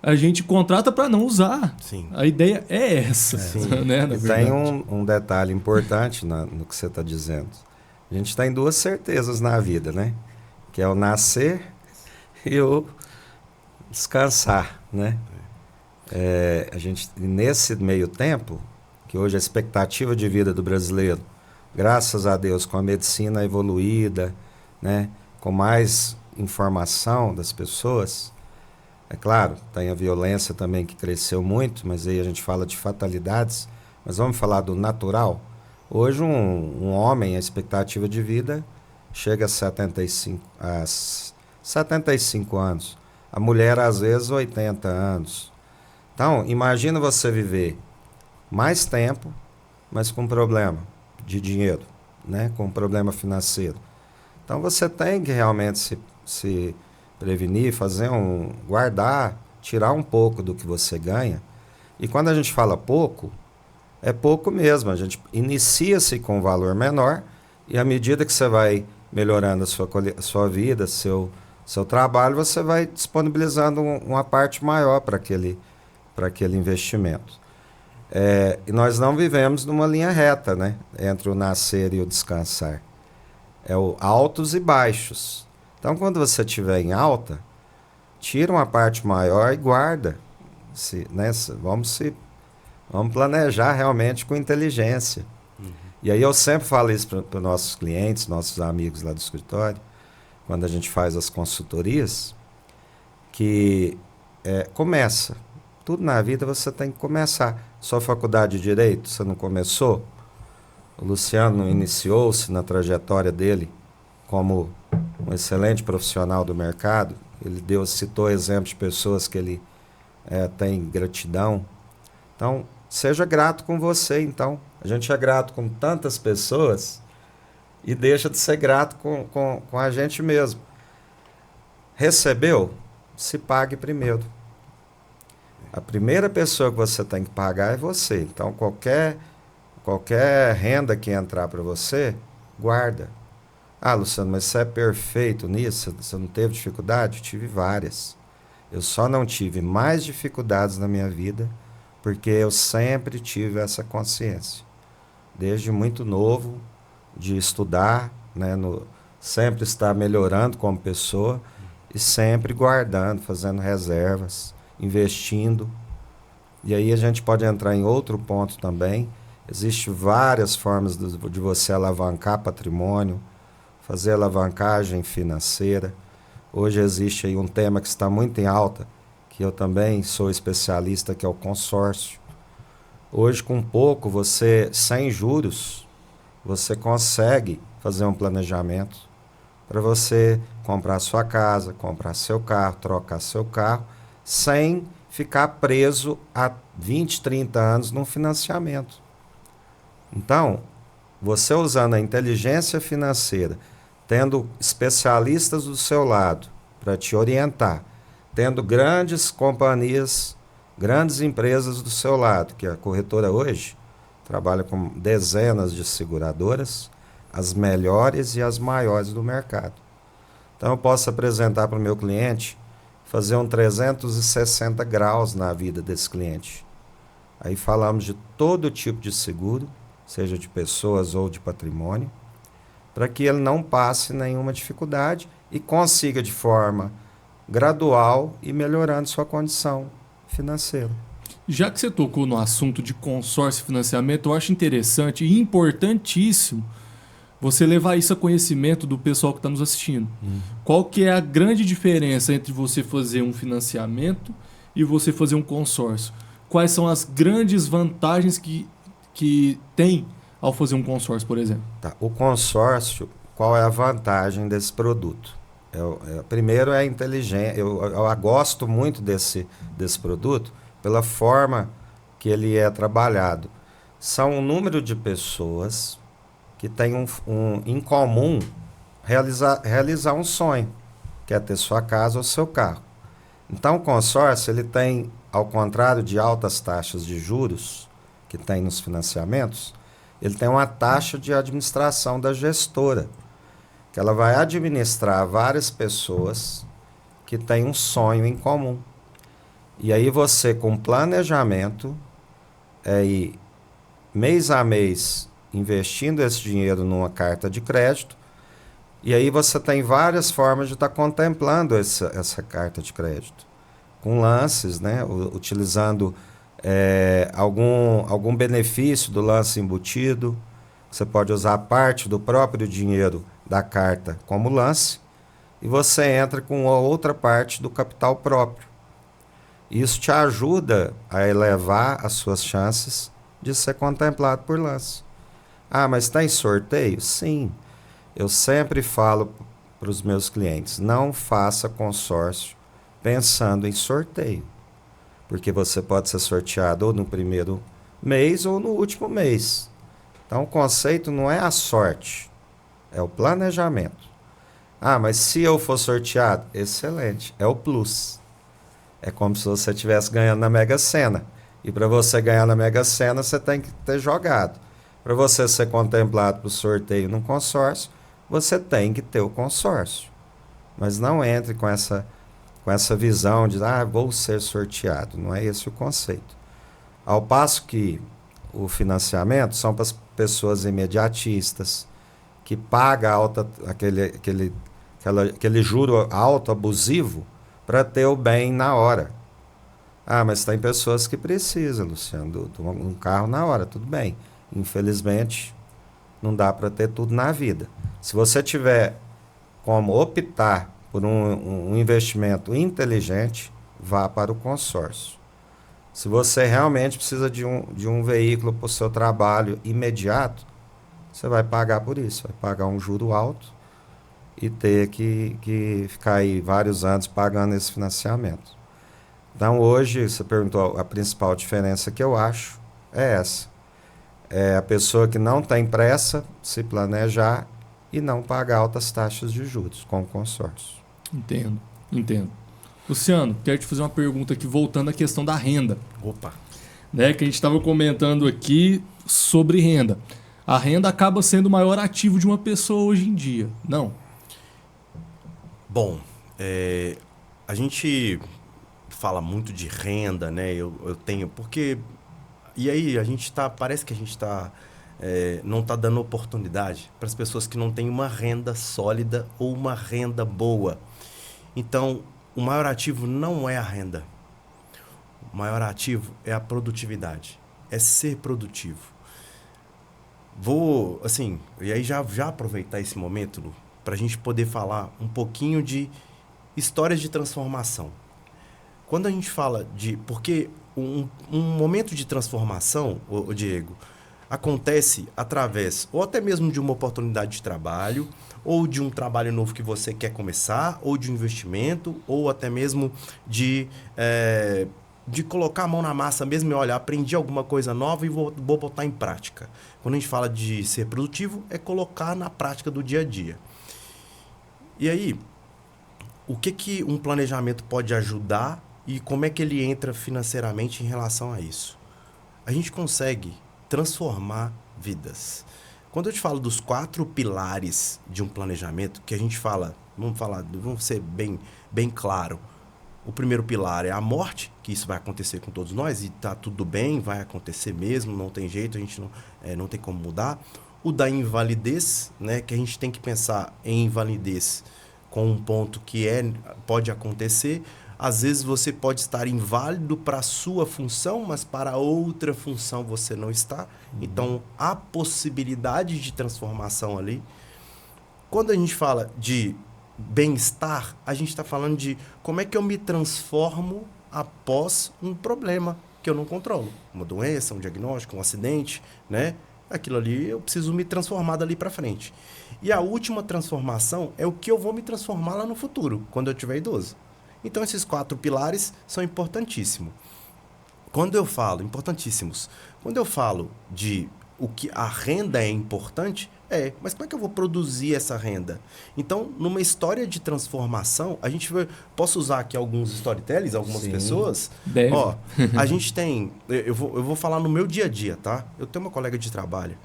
a gente contrata para não usar. Sim. A ideia é essa. Né, na E verdade. tem um detalhe importante no que você está dizendo. A gente tem duas certezas na vida, né? Que é o nascer e o descansar, né? A gente, nesse meio tempo, que hoje a expectativa de vida do brasileiro, graças a Deus, com a medicina evoluída, né? Com mais informação das pessoas, é claro, tem a violência também que cresceu muito, mas aí a gente fala de fatalidades, mas vamos falar do natural. Hoje um homem, a expectativa de vida chega a 75 anos. A mulher, às vezes, 80 anos. Então, imagina você viver mais tempo, mas com problema de dinheiro, né? Com problema financeiro. Então, você tem que realmente se prevenir, guardar, tirar um pouco do que você ganha. E quando a gente fala pouco, é pouco mesmo. A gente inicia-se com um valor menor e à medida que você vai melhorando a sua vida, seu trabalho, você vai disponibilizando uma parte maior para aquele investimento. E nós não vivemos numa linha reta, né? Entre o nascer e o descansar. É o altos e baixos. Então, quando você estiver em alta, tira uma parte maior e guarda. Vamos planejar realmente com inteligência. E aí eu sempre falo isso para os nossos clientes, nossos amigos lá do escritório, quando a gente faz as consultorias, que começa. Tudo na vida você tem que começar. Sua faculdade de Direito, você não começou? O Luciano iniciou-se na trajetória dele como um excelente profissional do mercado. Ele citou exemplos de pessoas que ele tem gratidão. Então, seja grato com você, então. A gente é grato com tantas pessoas e deixa de ser grato com a gente mesmo. Recebeu? Se pague primeiro. A primeira pessoa que você tem que pagar é você. Então, qualquer renda que entrar para você, guarda. Ah, Luciano, mas você é perfeito nisso? Você não teve dificuldade? Eu tive várias. Eu só não tive mais dificuldades na minha vida porque eu sempre tive essa consciência. Desde muito novo, de estudar, né, sempre estar melhorando como pessoa e sempre guardando, fazendo reservas, investindo. E aí a gente pode entrar em outro ponto também. Existem várias formas de você alavancar patrimônio, fazer alavancagem financeira. Hoje existe aí um tema que está muito em alta, que eu também sou especialista, que é o consórcio. Hoje, com pouco, sem juros, você consegue fazer um planejamento para você comprar sua casa, comprar seu carro, trocar seu carro, sem ficar preso há 20, 30 anos num financiamento. Então, você usando a inteligência financeira, tendo especialistas do seu lado para te orientar, tendo grandes companhias, grandes empresas do seu lado, que a corretora hoje trabalha com dezenas de seguradoras, as melhores e as maiores do mercado. Então eu posso apresentar para o meu cliente, fazer um 360 graus na vida desse cliente. Aí falamos de todo tipo de seguro, seja de pessoas ou de patrimônio, para que ele não passe nenhuma dificuldade e consiga de forma gradual e melhorando sua condição financeira. Já que você tocou no assunto de consórcio e financiamento, eu acho interessante e importantíssimo você levar isso a conhecimento do pessoal que está nos assistindo. Qual que é a grande diferença entre você fazer um financiamento e você fazer um consórcio? Quais são as grandes vantagens que tem ao fazer um consórcio, por exemplo? Tá. O consórcio, qual é a vantagem desse produto? Primeiro é a inteligência. Eu gosto muito desse produto pela forma que ele é trabalhado. São um número de pessoas que têm em comum realizar um sonho, que é ter sua casa ou seu carro. Então o consórcio, ele tem, ao contrário de altas taxas de juros que tem nos financiamentos, ele tem uma taxa de administração da gestora, que ela vai administrar várias pessoas que têm um sonho em comum. E aí você, com planejamento, mês a mês, investindo esse dinheiro numa carta de crédito, e aí você tem várias formas de estar contemplando essa carta de crédito. Com lances, né? Utilizando algum benefício do lance embutido. Você pode usar parte do próprio dinheiro da carta como lance e você entra com outra parte do capital próprio. Isso te ajuda a elevar as suas chances de ser contemplado por lance. Ah, mas tem sorteio? Sim. Eu sempre falo para os meus clientes, não faça consórcio pensando em sorteio. Porque você pode ser sorteado ou no primeiro mês ou no último mês. Então o conceito não é a sorte, é o planejamento. Ah, mas se eu for sorteado, excelente, é o plus. É como se você estivesse ganhando na Mega Sena. E para você ganhar na Mega Sena, você tem que ter jogado. Para você ser contemplado para o sorteio num consórcio, você tem que ter o consórcio. Mas não entre com essa visão de, vou ser sorteado. Não é esse o conceito. Ao passo que o financiamento são para as pessoas imediatistas, que pagam aquele juro alto, abusivo, para ter o bem na hora. Ah, mas tem pessoas que precisam, Luciano, de um carro na hora, tudo bem. Infelizmente, não dá para ter tudo na vida. Se você tiver como optar por um investimento inteligente, vá para o consórcio. Se você realmente precisa de um veículo para o seu trabalho imediato, você vai pagar por isso, vai pagar um juro alto e ter que ficar aí vários anos pagando esse financiamento. Então hoje, você perguntou a principal diferença que eu acho, é essa. É a pessoa que não tem pressa, se planejar e não pagar altas taxas de juros com o consórcio. Entendo. Luciano, quero te fazer uma pergunta aqui, voltando à questão da renda. Opa! Né, que a gente estava comentando aqui sobre renda. A renda acaba sendo o maior ativo de uma pessoa hoje em dia, não? Bom, a gente fala muito de renda, né? Eu tenho... Porque... E aí, parece que a gente não está dando oportunidade para as pessoas que não têm uma renda sólida ou uma renda boa. Então, o maior ativo não é a renda. O maior ativo é a produtividade. É ser produtivo. E aí já aproveitar esse momento, Lu, para a gente poder falar um pouquinho de histórias de transformação. Quando a gente fala de... Porque um momento de transformação, o Diego, acontece através ou até mesmo de uma oportunidade de trabalho, ou de um trabalho novo que você quer começar, ou de um investimento, ou até mesmo de colocar a mão na massa mesmo e olha, aprendi alguma coisa nova e vou botar em prática. Quando a gente fala de ser produtivo, é colocar na prática do dia a dia. E aí, o que um planejamento pode ajudar e como é que ele entra financeiramente em relação a isso? A gente consegue transformar vidas. Quando eu te falo dos 4 pilares de um planejamento, que a gente fala, vamos ser bem claro. O primeiro pilar é a morte, que isso vai acontecer com todos nós, e tá tudo bem, vai acontecer mesmo, não tem jeito, a gente não tem como mudar. O da invalidez, né, que a gente tem que pensar em invalidez com um ponto que pode acontecer. Às vezes você pode estar inválido para a sua função, mas para outra função você não está. Então, há possibilidade de transformação ali. Quando a gente fala de bem-estar, a gente está falando de como é que eu me transformo após um problema que eu não controlo. Uma doença, um diagnóstico, um acidente, né? Aquilo ali, eu preciso me transformar dali para frente. E a última transformação é o que eu vou me transformar lá no futuro, quando eu tiver idoso. Então, esses 4 pilares são importantíssimos. Importantíssimos. Quando eu falo de o que a renda é importante, mas como é que eu vou produzir essa renda? Então, numa história de transformação, posso usar aqui alguns storytellers, algumas Sim. pessoas. Deve. Ó, a gente tem, eu vou falar no meu dia a dia, tá? Eu tenho uma colega de trabalho,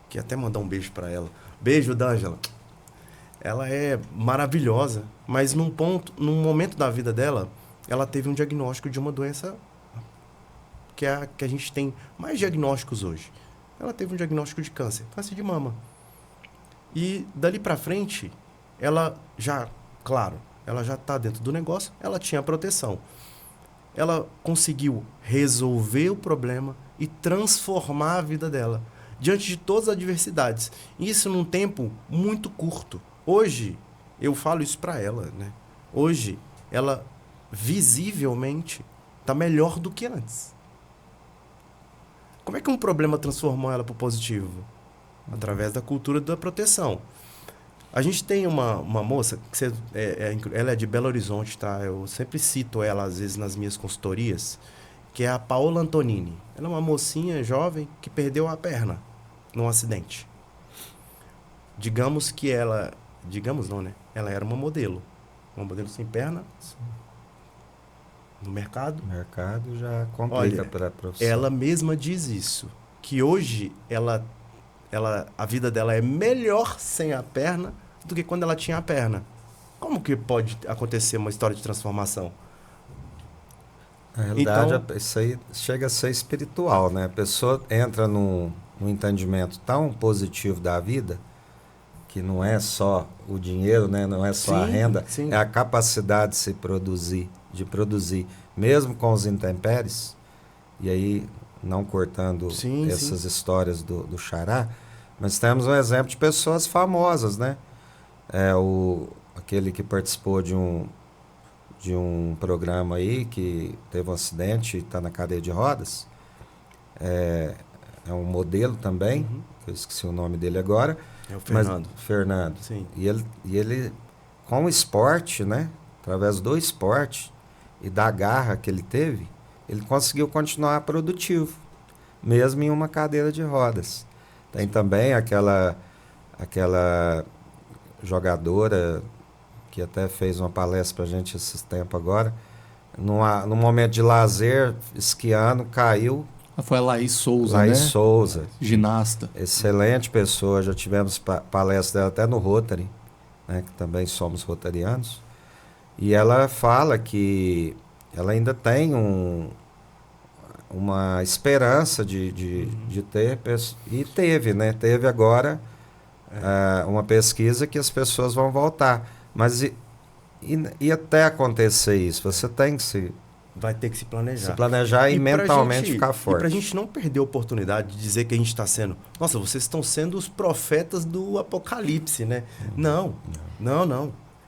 que até mandar um beijo para ela. Beijo, D'Angela. Ela é maravilhosa, mas num momento da vida dela, ela teve um diagnóstico de uma doença que é a que a gente tem mais diagnósticos hoje. Ela teve um diagnóstico de câncer de mama. E dali para frente, ela já está dentro do negócio, ela tinha proteção. Ela conseguiu resolver o problema e transformar a vida dela diante de todas as adversidades. Isso num tempo muito curto. Hoje, eu falo isso para ela, né? Hoje, ela visivelmente está melhor do que antes. Como é que um problema transformou ela para o positivo? Através da cultura da proteção. A gente tem uma moça, que ela é de Belo Horizonte, tá? Eu sempre cito ela, às vezes, nas minhas consultorias, que é a Paola Antonini. Ela é uma mocinha jovem que perdeu a perna num acidente. Digamos não, né? Ela era uma modelo sem perna. No mercado. O mercado já complica para a profissão. Ela mesma diz isso, que hoje a vida dela é melhor sem a perna do que quando ela tinha a perna. Como que pode acontecer uma história de transformação? Na realidade, isso aí chega a ser espiritual, né? A pessoa entra num entendimento tão positivo da vida, que não é só o dinheiro, né? Não é só a renda, sim. É a capacidade de se produzir, mesmo com os intempéries, e aí não cortando essas histórias do Xará, mas temos um exemplo de pessoas famosas, né? Aquele que participou de um programa aí, que teve um acidente e está na cadeia de rodas, é um modelo também, eu esqueci o nome dele agora. É o Fernando. Fernando. Sim. E ele, com o esporte, né? Através do esporte e da garra que ele teve, ele conseguiu continuar produtivo. mesmo em uma cadeira de rodas. Tem também aquela jogadora que até fez uma palestra para a gente esses tempos agora, num momento de lazer, esquiando, caiu. Foi a Laís Souza, Laís né? Souza. Ginasta. Excelente pessoa, já tivemos palestra dela até no Rotary, né, que também somos rotarianos. E ela fala que ela ainda tem uma esperança de ter, e teve, né? Teve agora uma pesquisa que as pessoas vão voltar. Mas e até acontecer isso, você tem que vai ter que se planejar. Se planejar e mentalmente ficar forte. E pra gente não perder a oportunidade de dizer que a gente está sendo... Nossa, vocês estão sendo os profetas do apocalipse, né? Não.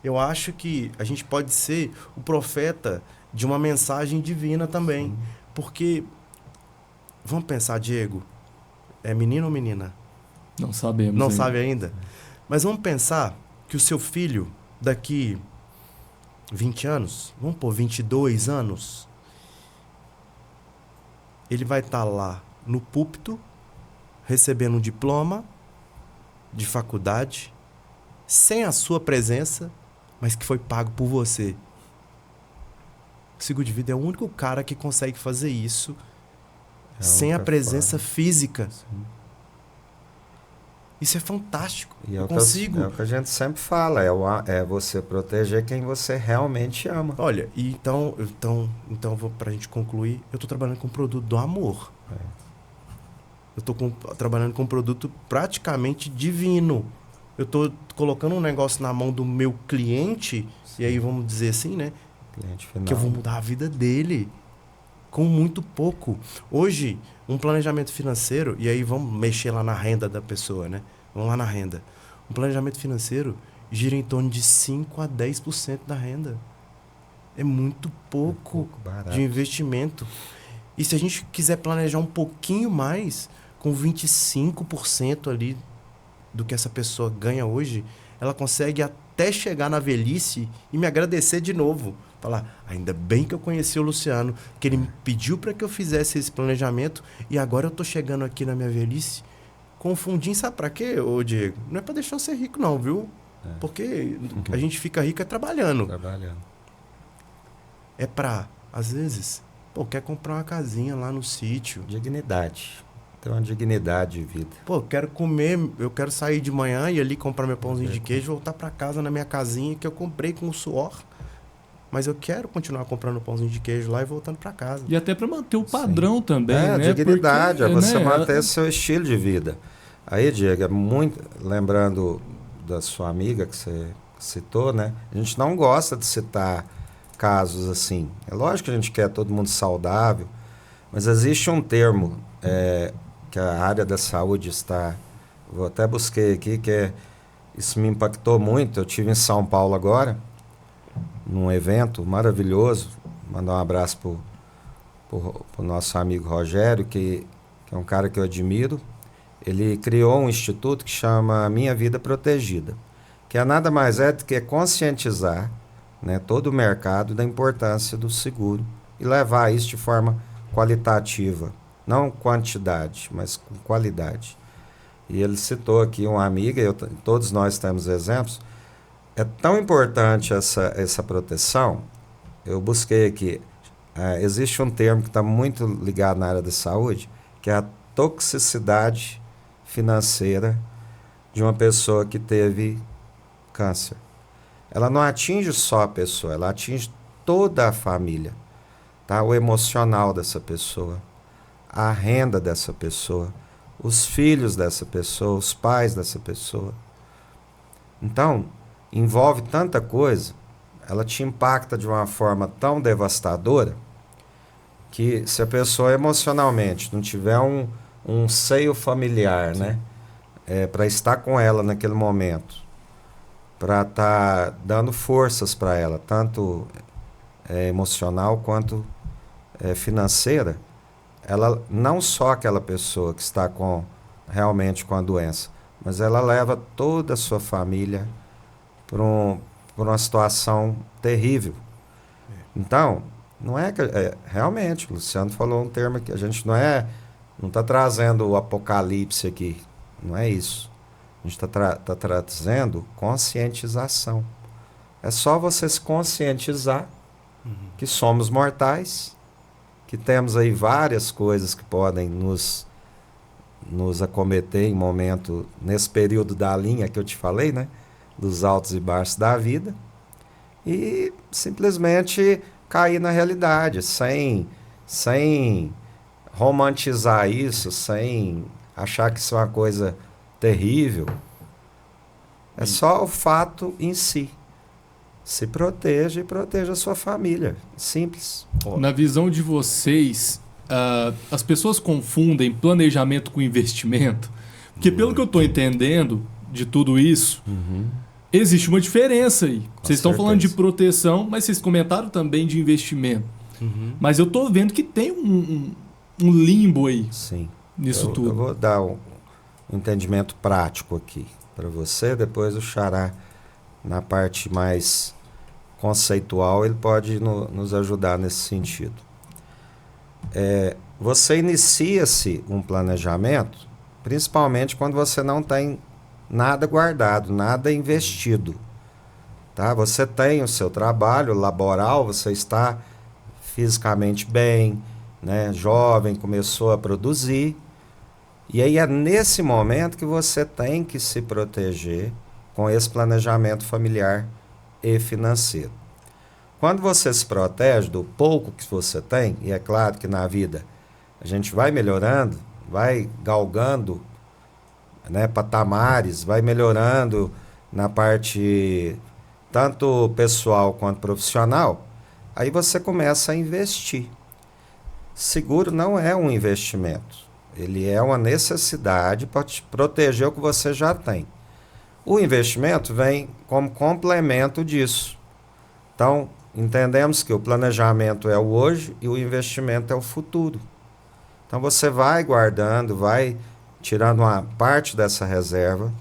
Eu acho que a gente pode ser o profeta de uma mensagem divina também. Sim. Porque, vamos pensar, Diego, é menino ou menina? Não sabemos. Não sabe ainda? Mas vamos pensar que o seu filho, daqui 20 anos, vamos pôr 22 anos, ele vai estar lá no púlpito, recebendo um diploma de faculdade, sem a sua presença, mas que foi pago por você. O seguro de vida é o único cara que consegue fazer isso sem a presença física. Sim. Isso é fantástico. E é o que a gente sempre fala, é você proteger quem você realmente ama. Olha, então pra gente concluir, eu estou trabalhando com um produto do amor. Eu estou trabalhando com um produto praticamente divino. Eu estou colocando um negócio na mão do meu cliente, sim, e aí vamos dizer assim, né? Cliente final. Que eu vou mudar a vida dele com muito pouco. Hoje, um planejamento financeiro, e aí vamos mexer lá na renda da pessoa, né? Vamos lá na renda. Um planejamento financeiro gira em torno de 5 a 10% da renda. É muito pouco de investimento. E se a gente quiser planejar um pouquinho mais, com 25% ali do que essa pessoa ganha hoje, ela consegue até chegar na velhice e me agradecer de novo. Falar, ainda bem que eu conheci o Luciano, que ele me pediu para que eu fizesse esse planejamento e agora eu tô chegando aqui na minha velhice confundindo, sabe para quê, ô Diego? Não é para deixar eu ser rico não, viu? Porque a gente fica rico trabalhando. É para, às vezes, quer comprar uma casinha lá no sítio. Dignidade. Tem uma dignidade de vida. Eu quero comer, eu quero sair de manhã e ali comprar meu pãozinho de queijo e voltar para casa na minha casinha que eu comprei com suor. Mas eu quero continuar comprando pãozinho de queijo lá e voltando para casa. E até para manter o padrão, sim, também, né? Dignidade, porque, você manter seu estilo de vida. Aí, Diego, lembrando da sua amiga que você citou, né? A gente não gosta de citar casos assim. É lógico que a gente quer todo mundo saudável, mas existe um termo que a área da saúde está... Vou até busquei aqui, isso me impactou muito. Eu estive em São Paulo agora, num evento maravilhoso. Mandar um abraço pro nosso amigo Rogério, que é um cara que eu admiro. Ele criou um instituto que chama Minha Vida Protegida, que nada mais é do que conscientizar, né, todo o mercado da importância do seguro e levar isso de forma qualitativa, não quantidade, mas com qualidade. E ele citou aqui uma amiga, todos nós temos exemplos. É tão importante essa proteção. Eu busquei aqui, existe um termo que está muito ligado na área da saúde, que é a toxicidade financeira de uma pessoa que teve câncer. Ela não atinge só a pessoa, ela atinge toda a família, tá? O emocional dessa pessoa, a renda dessa pessoa, os filhos dessa pessoa, os pais dessa pessoa. Então, envolve tanta coisa, ela te impacta de uma forma tão devastadora que se a pessoa emocionalmente não tiver um seio familiar, sim, né, para estar com ela naquele momento, para estar dando forças para ela, tanto emocional quanto financeira, ela não só aquela pessoa que está realmente com a doença, mas ela leva toda a sua família por uma situação terrível. Então, não é que... realmente, o Luciano falou um termo que a gente não é não está trazendo o apocalipse aqui. Não é isso. A gente está trazendo conscientização. É só você se conscientizar que somos mortais, que temos aí várias coisas que podem nos acometer em momento, nesse período da linha que eu te falei, né? Dos altos e baixos da vida. E simplesmente cair na realidade, sem romantizar isso, sem achar que isso é uma coisa terrível. É só o fato em si. Se proteja e proteja a sua família. Simples. Na visão de vocês, as pessoas confundem planejamento com investimento? Porque pelo que eu estou entendendo de tudo isso, existe uma diferença aí. Vocês estão falando de proteção, mas vocês comentaram também de investimento. Mas eu estou vendo que tem um limbo aí. Sim. Nisso tudo. Eu vou dar um entendimento prático aqui para você, depois o Xará, na parte mais conceitual, ele pode nos ajudar nesse sentido. Você inicia-se um planejamento, principalmente quando você não tem nada guardado, nada investido. Tá? Você tem o seu trabalho laboral, você está fisicamente bem, né? Jovem, começou a produzir. E aí é nesse momento que você tem que se proteger com esse planejamento familiar e financeiro. Quando você se protege do pouco que você tem, e é claro que na vida a gente vai melhorando, vai galgando, né, patamares, vai melhorando na parte tanto pessoal quanto profissional, aí você começa a investir. Seguro não é um investimento, ele é uma necessidade para te proteger o que você já tem. O investimento vem como complemento disso. Então, entendemos que o planejamento é o hoje e o investimento é o futuro. Então, você vai guardando, vai tirando uma parte dessa reserva,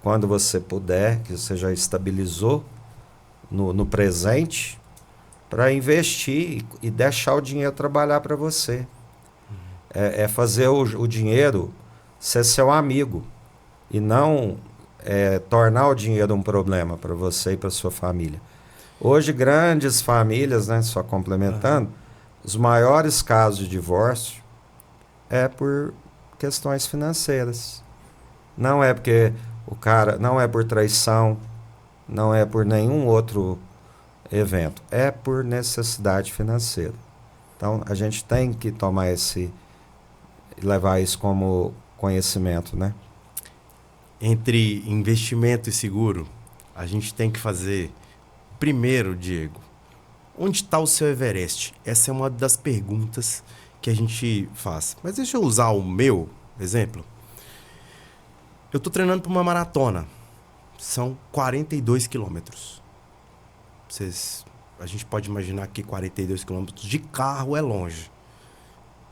quando você puder, que você já estabilizou no presente, para investir e deixar o dinheiro trabalhar para você. É fazer o dinheiro ser seu amigo e não tornar o dinheiro um problema para você e para sua família. Hoje, grandes famílias, né, só complementando, os maiores casos de divórcio é por questões financeiras. Não é porque o cara, não é por traição, não é por nenhum outro evento, é por necessidade financeira. Então, a gente tem que levar isso como conhecimento, né? Entre investimento e seguro, a gente tem que fazer, primeiro, Diego, onde está o seu Everest? Essa é uma das perguntas que a gente faz. Mas deixa eu usar o meu exemplo. Eu estou treinando para uma maratona. São 42 quilômetros. A gente pode imaginar que 42 quilômetros de carro é longe.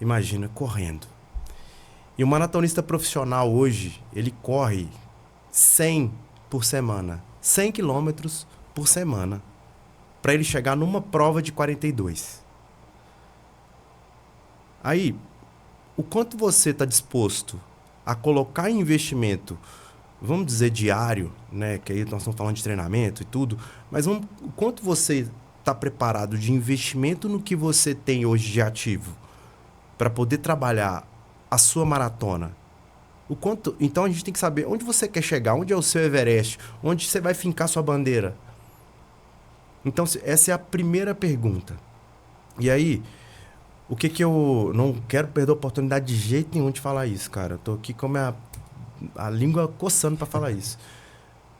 Imagina correndo. E o maratonista profissional hoje, ele corre 100 por semana. 100 quilômetros por semana. Para ele chegar numa prova de 42. Aí, o quanto você está disposto a colocar em investimento, vamos dizer diário, né? Que aí nós estamos falando de treinamento e tudo, mas o quanto você está preparado de investimento no que você tem hoje de ativo para poder trabalhar a sua maratona? O quanto? Então a gente tem que saber onde você quer chegar, onde é o seu Everest, onde você vai fincar sua bandeira. Então essa é a primeira pergunta. E aí, o que eu não quero perder a oportunidade de jeito nenhum de falar isso, cara. Eu tô aqui com a língua coçando para falar isso.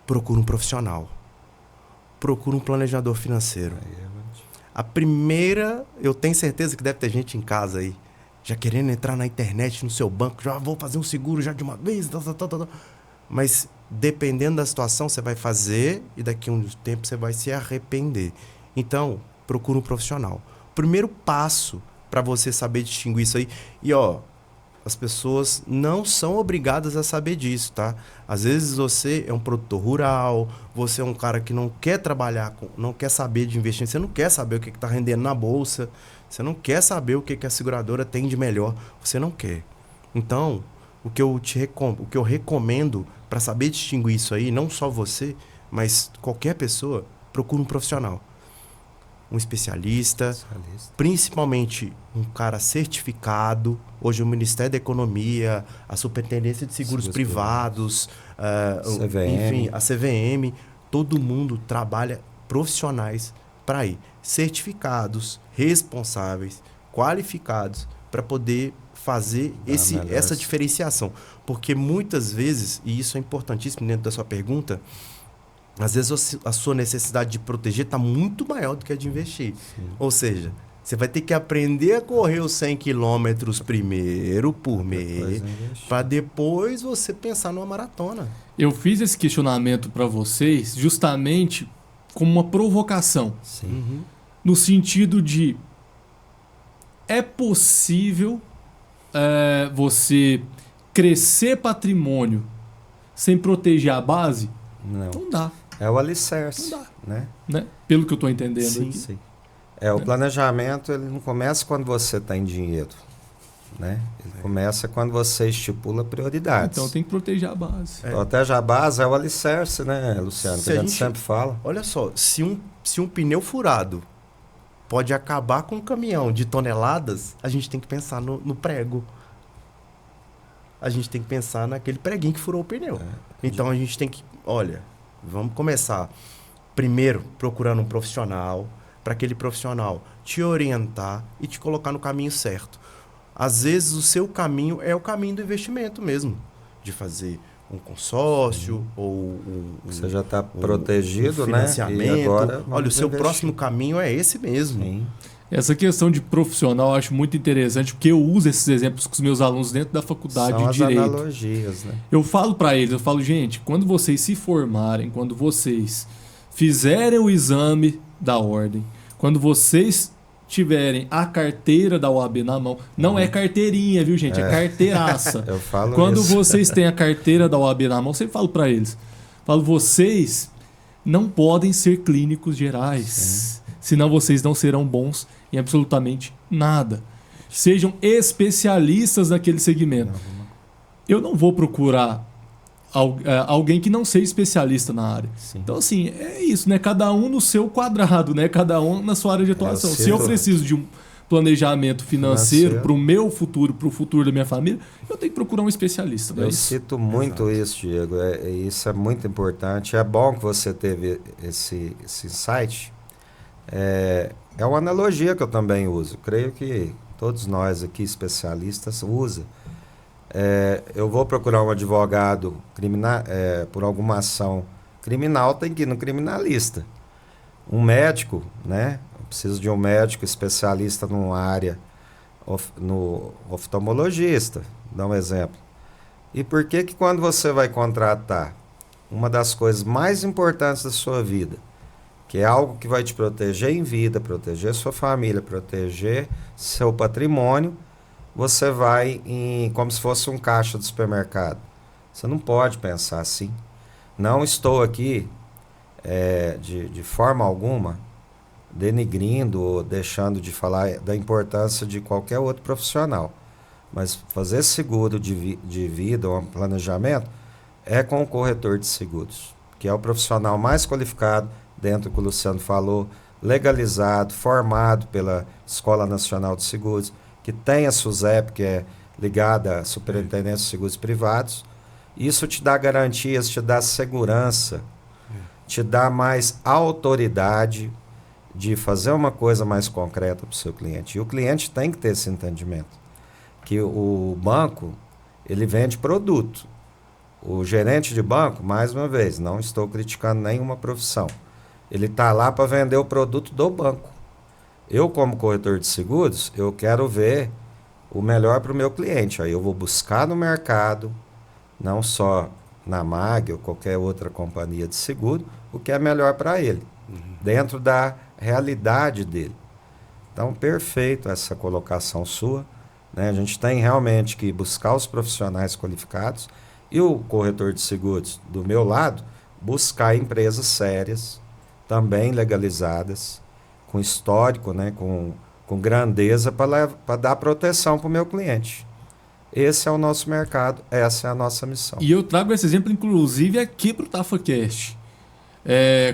Procura um profissional. Procura um planejador financeiro. A primeira, eu tenho certeza que deve ter gente em casa aí, já querendo entrar na internet, no seu banco, já vou fazer um seguro já de uma vez, mas dependendo da situação, você vai fazer e daqui a um tempo você vai se arrepender. Então, procura um profissional. Primeiro passo para você saber distinguir isso aí. E, as pessoas não são obrigadas a saber disso, tá? Às vezes você é um produtor rural, você é um cara que não quer trabalhar, não quer saber de investimento, você não quer saber o que está rendendo na bolsa, você não quer saber o que a seguradora tem de melhor, você não quer. Então, o que eu recomendo para saber distinguir isso aí, não só você, mas qualquer pessoa, procura um profissional. Um especialista, principalmente um cara certificado. Hoje o Ministério da Economia, a Superintendência de Seguros Privados, enfim, a CVM, todo mundo trabalha profissionais para ir. Certificados, responsáveis, qualificados para poder fazer essa diferenciação. Porque muitas vezes, e isso é importantíssimo dentro da sua pergunta, às vezes a sua necessidade de proteger está muito maior do que a de investir. Sim. Ou seja, você vai ter que aprender a correr os 100 quilômetros primeiro por mês, para depois você pensar numa maratona. Eu fiz esse questionamento para vocês justamente como uma provocação. Sim. Uhum. No sentido de, é possível você crescer patrimônio sem proteger a base? Não dá. É o alicerce. Não dá. Né? Pelo que eu estou entendendo sim, aqui. Sim. O planejamento ele não começa quando você tem dinheiro. Né? Ele começa quando você estipula prioridades. Então tem que proteger a base. Protege a base é o alicerce, né, Luciano? Que a gente sempre fala. Olha só, se um pneu furado pode acabar com um caminhão de toneladas, a gente tem que pensar no prego. A gente tem que pensar naquele preguinho que furou o pneu. Então a gente tem que, vamos começar primeiro procurando um profissional, para aquele profissional te orientar e te colocar no caminho certo. Às vezes o seu caminho é o caminho do investimento mesmo, de fazer um consórcio ou você já está protegido, financiamento. Né? E agora olha, o seu próximo caminho é esse mesmo. Sim. Essa questão de profissional eu acho muito interessante, porque eu uso esses exemplos com os meus alunos dentro da faculdade de Direito. São as analogias, né? Eu falo para eles, gente, quando vocês se formarem, quando vocês fizerem o exame da ordem, quando vocês tiverem a carteira da OAB na mão, não é carteirinha, viu, gente? É carteiraça. Eu falo quando isso. vocês têm a carteira da OAB na mão, eu sempre falo para eles, vocês não podem ser clínicos gerais. Sim. Senão vocês não serão bons em absolutamente nada. Sejam especialistas naquele segmento. Eu não vou procurar alguém que não seja especialista na área. Sim. Então, assim, é isso, né? Cada um no seu quadrado, né? Cada um na sua área de atuação. Se eu preciso de um planejamento financeiro para o meu futuro, para o futuro da minha família, eu tenho que procurar um especialista. Eu cito muito isso, Diego. Isso é muito importante. É bom que você teve esse insight. É uma analogia que eu também uso. Creio que todos nós aqui, especialistas, usam. Eu vou procurar um advogado por alguma ação criminal, tem que ir no criminalista. Um médico, né? Eu preciso de um médico especialista numa área, no oftalmologista, dá um exemplo. E por que quando você vai contratar uma das coisas mais importantes da sua vida, que é algo que vai te proteger em vida, proteger sua família, proteger seu patrimônio, você vai como se fosse um caixa do supermercado. Você não pode pensar assim. Não estou aqui, de forma alguma, denigrindo ou deixando de falar da importância de qualquer outro profissional. Mas fazer seguro de vida ou um planejamento é com o corretor de seguros, que é o profissional mais qualificado, dentro do que o Luciano falou, legalizado, formado pela Escola Nacional de Seguros, que tem a SUSEP, que é ligada à Superintendência de Seguros Privados. Isso te dá garantias, te dá segurança, te dá mais autoridade de fazer uma coisa mais concreta para o seu cliente. E o cliente tem que ter esse entendimento, que o banco, ele vende produto. O gerente de banco, mais uma vez, não estou criticando nenhuma profissão, ele está lá para vender o produto do banco. Eu, como corretor de seguros, eu quero ver o melhor para o meu cliente. Aí eu vou buscar no mercado, não só na MAG ou qualquer outra companhia de seguro, o que é melhor para ele, dentro da realidade dele. Então, perfeito essa colocação sua, né? A gente tem realmente que buscar os profissionais qualificados e o corretor de seguros, do meu lado, buscar empresas sérias, também legalizadas, com histórico, né, com grandeza, para dar proteção para o meu cliente. Esse é o nosso mercado, essa é a nossa missão. E eu trago esse exemplo, inclusive, aqui para o TafaCast.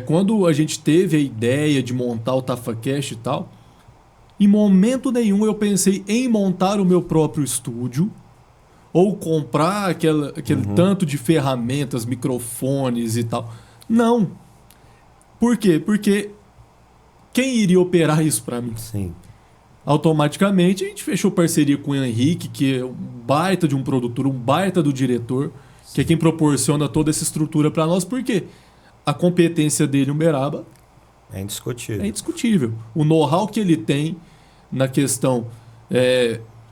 Quando a gente teve a ideia de montar o TafaCast e tal, em momento nenhum eu pensei em montar o meu próprio estúdio ou comprar aquele tanto de ferramentas, microfones e tal. Não. Por quê? Porque quem iria operar isso para mim? Sim. Automaticamente a gente fechou parceria com o Henrique, que é um baita de um produtor, um baita do diretor, que é quem proporciona toda essa estrutura para nós, porque a competência dele, Uberaba, É indiscutível. é indiscutível. O know-how que ele tem na questão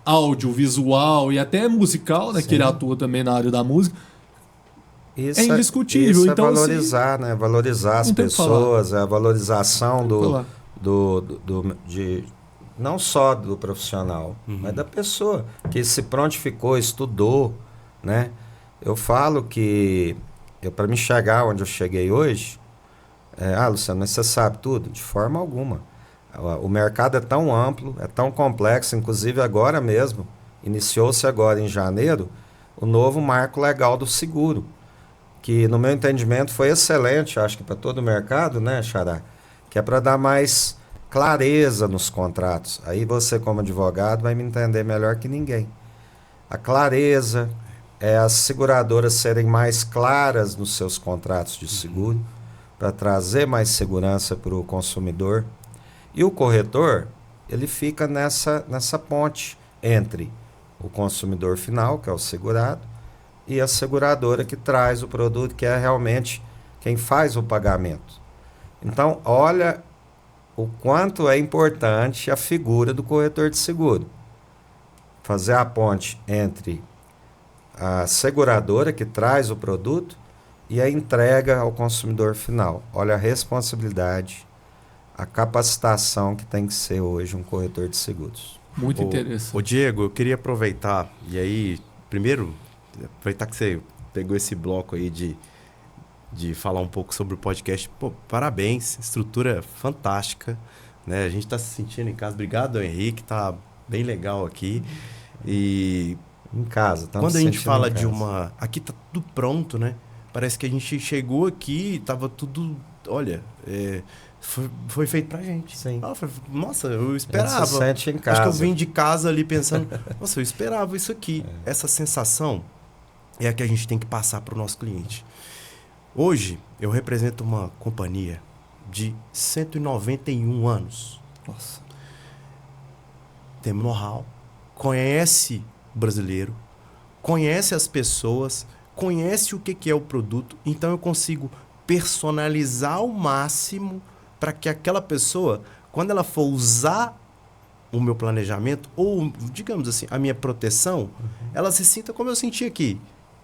audiovisual e até musical, né, que ele atua também na área da música, Isso é indiscutível. Isso Então, é valorizar, né? Valorizar as não tem o que pessoas, a valorização falar. de não só do profissional, mas da pessoa que se prontificou, estudou, né? Eu falo que para me chegar onde eu cheguei hoje, Luciano, mas você sabe tudo? De forma alguma. O mercado é tão amplo, é tão complexo, inclusive agora mesmo, iniciou-se agora em janeiro, o novo marco legal do seguro, que no meu entendimento foi excelente, acho que para todo o mercado, né, Xará? Que é para dar mais clareza nos contratos. Aí você, como advogado, vai me entender melhor que ninguém. A clareza é as seguradoras serem mais claras nos seus contratos de seguro, para trazer mais segurança para o consumidor. E o corretor, ele fica nessa ponte entre o consumidor final, que é o segurado, e a seguradora que traz o produto, que é realmente quem faz o pagamento. Então, olha o quanto é importante a figura do corretor de seguro. Fazer a ponte entre a seguradora que traz o produto e a entrega ao consumidor final. Olha a responsabilidade, a capacitação que tem que ser hoje um corretor de seguros. Muito interessante. Ô Diego, eu queria aproveitar, e aí, primeiro, aproveitar que você pegou esse bloco aí de falar um pouco sobre o podcast. Pô, parabéns, estrutura fantástica, né? A gente está se sentindo em casa. Obrigado, Henrique, tá bem legal aqui. E em casa, quando a gente fala de uma... Aqui tá tudo pronto, né? Parece que a gente chegou aqui e tava tudo... Olha, foi feito pra gente. Sim. Nossa, eu esperava. Se sente em casa. Acho que eu vim de casa ali pensando, nossa, eu esperava isso aqui. Essa sensação é a que a gente tem que passar para o nosso cliente. Hoje, eu represento uma companhia de 191 anos. Nossa. Temos know-how, conhece o brasileiro, conhece as pessoas, conhece o que é o produto, então eu consigo personalizar ao máximo para que aquela pessoa, quando ela for usar o meu planejamento, ou, digamos assim, a minha proteção, ela se sinta como eu senti aqui.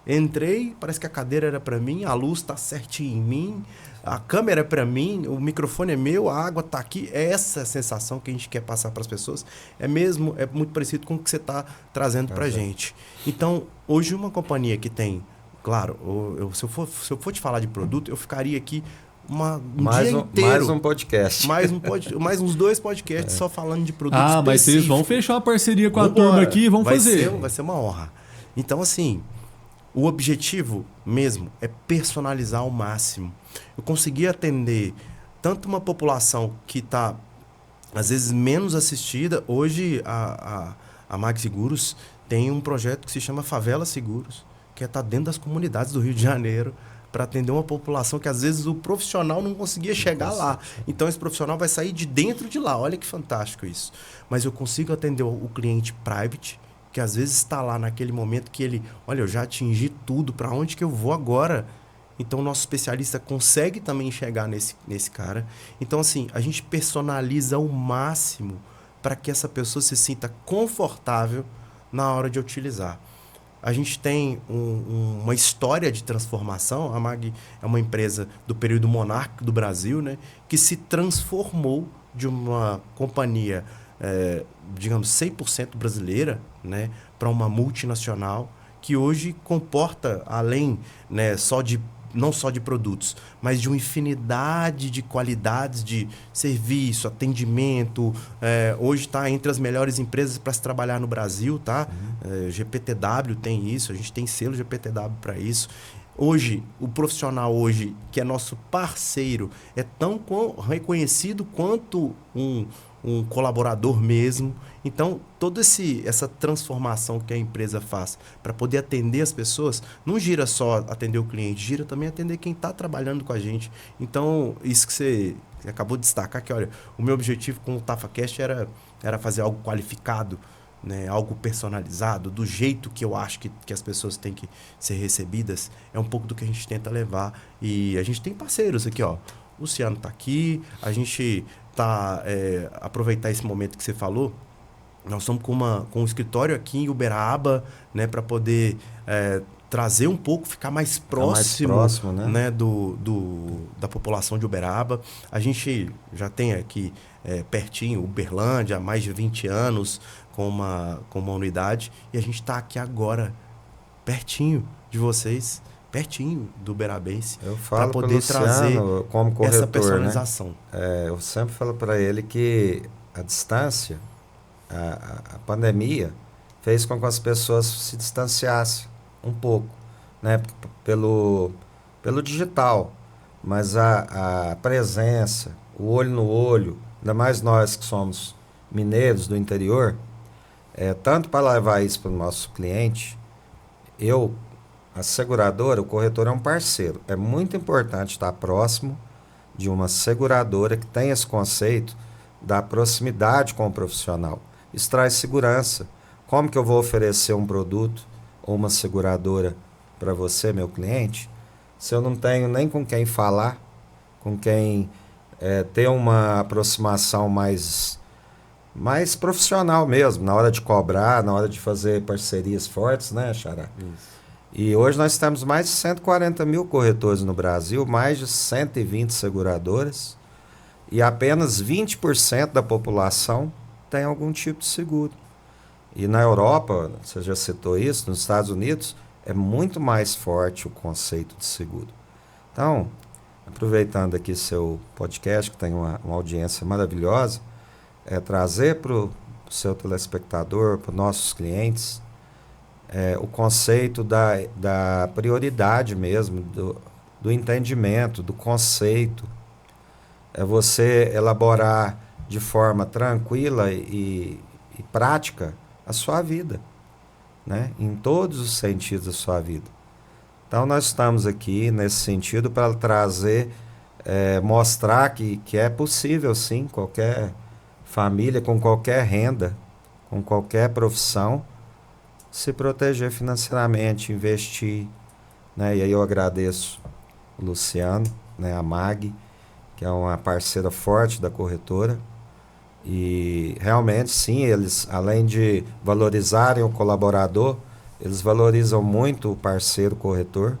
Entrei, parece que a cadeira era para mim, a luz está certinha em mim, a câmera é para mim, o microfone é meu, a água está aqui. É essa a sensação que a gente quer passar para as pessoas. É muito parecido com o que você está trazendo para a gente. Então, hoje uma companhia que tem... Claro, se eu for te falar de produto, eu ficaria aqui dia inteiro. Mais um podcast. Mais uns 2 podcasts só falando de produto específico. Mas vocês vão fechar uma parceria com a turma aqui e vão fazer. Vai ser uma honra. Então, assim, o objetivo mesmo é personalizar ao máximo. Eu consegui atender tanto uma população que está, às vezes, menos assistida. Hoje, a Mag Seguros tem um projeto que se chama Favela Seguros, que é estar dentro das comunidades do Rio de Janeiro para atender uma população que, às vezes, o profissional não conseguia chegar lá. Então, esse profissional vai sair de dentro de lá. Olha que fantástico isso. Mas eu consigo atender o cliente private, que, às vezes, está lá naquele momento que ele... Olha, eu já atingi tudo. Para onde que eu vou agora? Então, o nosso especialista consegue também chegar nesse cara. Então, assim, a gente personaliza ao máximo para que essa pessoa se sinta confortável na hora de utilizar. A gente tem uma história de transformação. A MAG é uma empresa do período monárquico do Brasil, né, que se transformou de uma companhia, digamos, 100% brasileira, né, para uma multinacional que hoje comporta, além, né, só de não só de produtos, mas de uma infinidade de qualidades de serviço, atendimento. Hoje está entre as melhores empresas para se trabalhar no Brasil, tá? GPTW tem isso, a gente tem selo GPTW para isso. Hoje, o profissional hoje, que é nosso parceiro, é tão reconhecido quanto um colaborador mesmo. Então, toda essa transformação que a empresa faz para poder atender as pessoas, não gira só atender o cliente, gira também atender quem está trabalhando com a gente. Então, isso que você acabou de destacar, que olha, o meu objetivo com o TafaCast era fazer algo qualificado, né, algo personalizado, do jeito que eu acho que as pessoas têm que ser recebidas. É um pouco do que a gente tenta levar. E a gente tem parceiros aqui, ó. O Luciano está aqui, a gente tá aproveitar esse momento que você falou. Nós estamos com um escritório aqui em Uberaba, né, para poder trazer um pouco, ficar mais próximo, né, da população de Uberaba. A gente já tem aqui pertinho Uberlândia, há mais de 20 anos, com uma unidade, e a gente está aqui agora, pertinho de vocês, pertinho do Uberabense, para poder trazer como corretor, essa personalização. Né? Eu sempre falo para ele que a distância, a pandemia, fez com que as pessoas se distanciassem um pouco, né? pelo digital, mas a presença, o olho no olho, ainda mais nós que somos mineiros do interior, tanto para levar isso para o nosso cliente, a seguradora, o corretor é um parceiro. É muito importante estar próximo de uma seguradora que tem esse conceito da proximidade com o profissional. Isso traz segurança. Como que eu vou oferecer um produto ou uma seguradora para você, meu cliente, se eu não tenho nem com quem falar, com quem ter uma aproximação mais profissional mesmo, na hora de cobrar, na hora de fazer parcerias fortes, né, Xará? Isso. E hoje nós temos mais de 140 mil corretores no Brasil, mais de 120 seguradoras, e apenas 20% da população tem algum tipo de seguro. E na Europa, você já citou isso, nos Estados Unidos, é muito mais forte o conceito de seguro. Então, aproveitando aqui seu podcast, que tem uma audiência maravilhosa, trazer para o seu telespectador, para os nossos clientes, o conceito da prioridade mesmo, do entendimento, do conceito. É você elaborar de forma tranquila e prática a sua vida, né? Em todos os sentidos da sua vida. Então, nós estamos aqui nesse sentido para trazer, mostrar que é possível, sim, qualquer família, com qualquer renda, com qualquer profissão, se proteger financeiramente, investir, né? E aí eu agradeço o Luciano, né? A MAG, que é uma parceira forte da corretora. E realmente, sim, eles, além de valorizarem o colaborador, eles valorizam muito o parceiro corretor.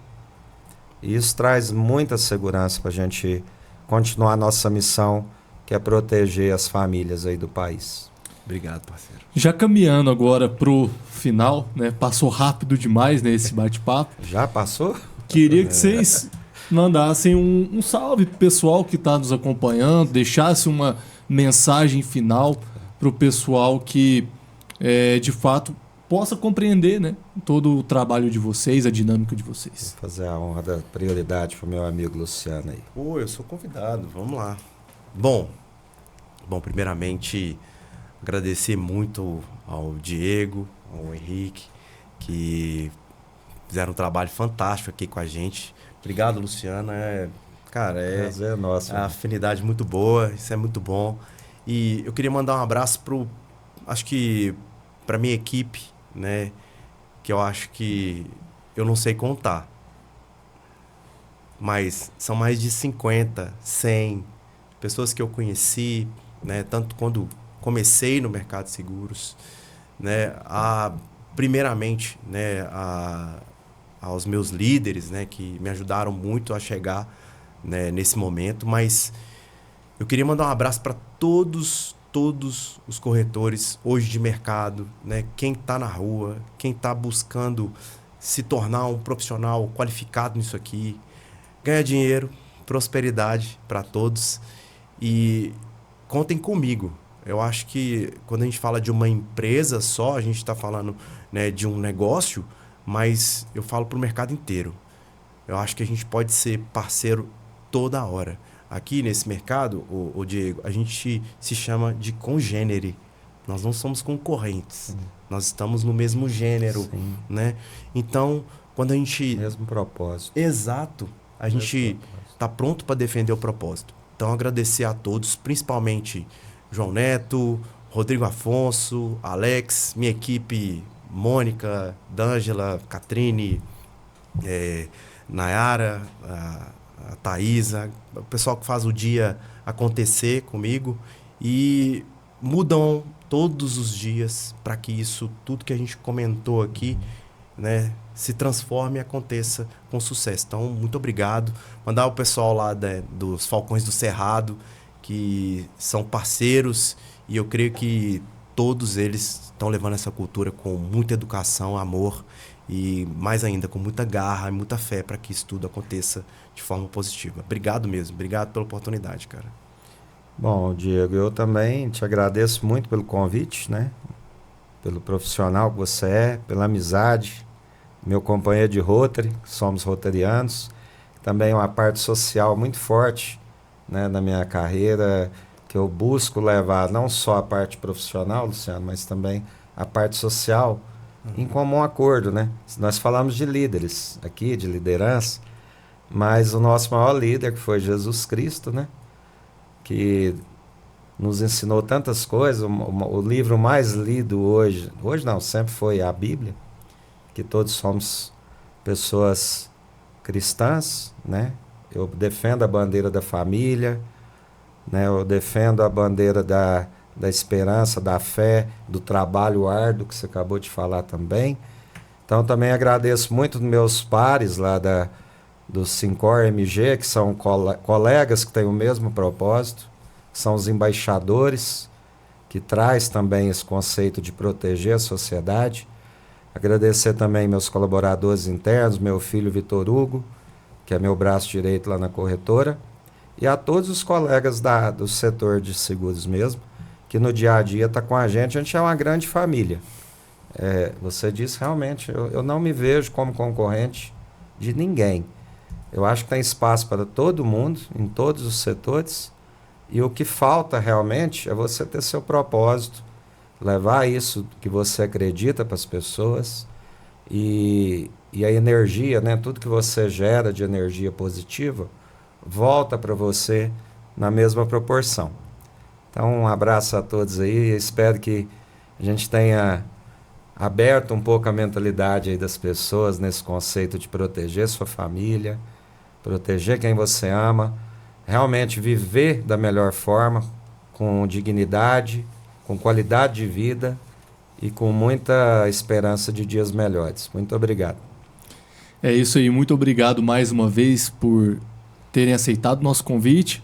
E isso traz muita segurança para a gente continuar a nossa missão, que é proteger as famílias aí do país. Obrigado, parceiro. Já caminhando agora pro final, né? Passou rápido demais, né, esse bate-papo. Já passou? Queria que vocês mandassem um salve pro pessoal que está nos acompanhando, deixasse uma mensagem final pro pessoal que, de fato, possa compreender, né, todo o trabalho de vocês, a dinâmica de vocês. Vou fazer a honra da prioridade pro meu amigo Luciano aí. Eu sou convidado, vamos lá. Bom, primeiramente, agradecer muito ao Diego, ao Henrique, que fizeram um trabalho fantástico aqui com a gente. Obrigado, Luciano. Prazer é nosso. A afinidade muito boa, isso é muito bom. E eu queria mandar um abraço para minha equipe, né, que eu acho que eu não sei contar, mas são mais de 50, 100 pessoas que eu conheci, né, tanto quando comecei no mercado de seguros, né, primeiramente, né, aos meus líderes, né, que me ajudaram muito a chegar, né, nesse momento. Mas eu queria mandar um abraço para todos os corretores hoje de mercado, né, quem está na rua, quem está buscando se tornar um profissional qualificado nisso aqui. ganhar dinheiro, prosperidade para todos e contem comigo. Eu acho que quando a gente fala de uma empresa só, a gente está falando, né, de um negócio, mas eu falo para o mercado inteiro. Eu acho que a gente pode ser parceiro toda hora. Aqui nesse mercado, o Diego, a gente se chama de congênere. Nós não somos concorrentes. Sim. Nós estamos no mesmo gênero, sim, né? Então, quando a gente... Mesmo propósito. Exato. A gente está pronto para defender o propósito. Então, agradecer a todos, principalmente João Neto, Rodrigo Afonso, Alex, minha equipe, Mônica, D'Angela, Catrine, Nayara, a Thaisa, o pessoal que faz o dia acontecer comigo e mudam todos os dias para que isso, tudo que a gente comentou aqui, né, se transforme e aconteça com sucesso. Então, muito obrigado. Mandar o pessoal lá dos Falcões do Cerrado, que são parceiros, e eu creio que todos eles estão levando essa cultura com muita educação, amor e, mais ainda, com muita garra e muita fé para que isso tudo aconteça de forma positiva. Obrigado mesmo. Obrigado pela oportunidade, cara. Bom, Diego, eu também te agradeço muito pelo convite, né? Pelo profissional que você é, pela amizade, meu companheiro de Rotary, somos rotarianos, também uma parte social muito forte, né, na minha carreira, que eu busco levar não só a parte profissional, Luciano, mas também a parte social, em comum acordo, né? Nós falamos de líderes aqui, de liderança, mas o nosso maior líder, que foi Jesus Cristo, né, que nos ensinou tantas coisas, o livro mais lido hoje não, sempre foi a Bíblia, que todos somos pessoas cristãs, né? Eu defendo a bandeira da família, né? Eu defendo a bandeira da esperança, da fé, do trabalho árduo, que você acabou de falar também. Então, também agradeço muito meus pares lá do Sincor MG, que são colegas que têm o mesmo propósito, que são os embaixadores, que traz também esse conceito de proteger a sociedade. Agradecer também meus colaboradores internos, meu filho Vitor Hugo, que é meu braço direito lá na corretora, e a todos os colegas do setor de seguros mesmo, que no dia a dia está com a gente é uma grande família. Você disse realmente, eu não me vejo como concorrente de ninguém. Eu acho que tem espaço para todo mundo, em todos os setores, e o que falta realmente é você ter seu propósito, levar isso que você acredita para as pessoas e a energia, né, tudo que você gera de energia positiva, volta para você na mesma proporção. Então, um abraço a todos aí, espero que a gente tenha aberto um pouco a mentalidade aí das pessoas nesse conceito de proteger sua família, proteger quem você ama, realmente viver da melhor forma, com dignidade, com qualidade de vida e com muita esperança de dias melhores. Muito obrigado. É isso aí, muito obrigado mais uma vez por terem aceitado o nosso convite.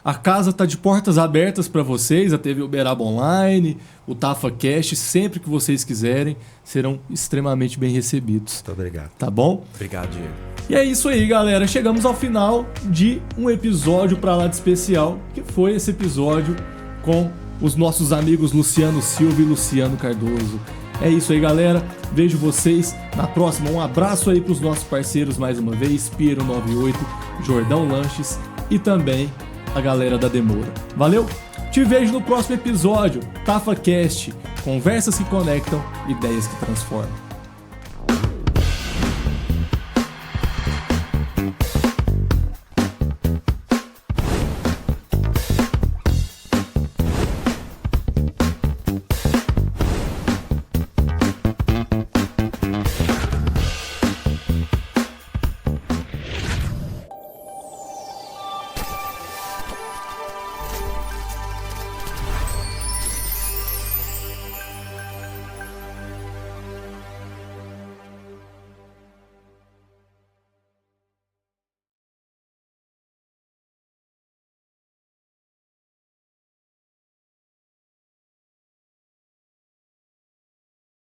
A casa está de portas abertas para vocês, a TV Uberaba Online, o TafaCast, sempre que vocês quiserem, serão extremamente bem recebidos. Muito obrigado. Tá bom? Obrigado, Diego. E é isso aí, galera. Chegamos ao final de um episódio para lá de especial, que foi esse episódio com os nossos amigos Luciano Silva e Luciano Cardoso. É isso aí, galera. Vejo vocês na próxima. Um abraço aí para os nossos parceiros mais uma vez, Piero 98, Jordão Lanches e também a galera da Demora. Valeu? Te vejo no próximo episódio. TafaCast. Conversas que conectam, ideias que transformam.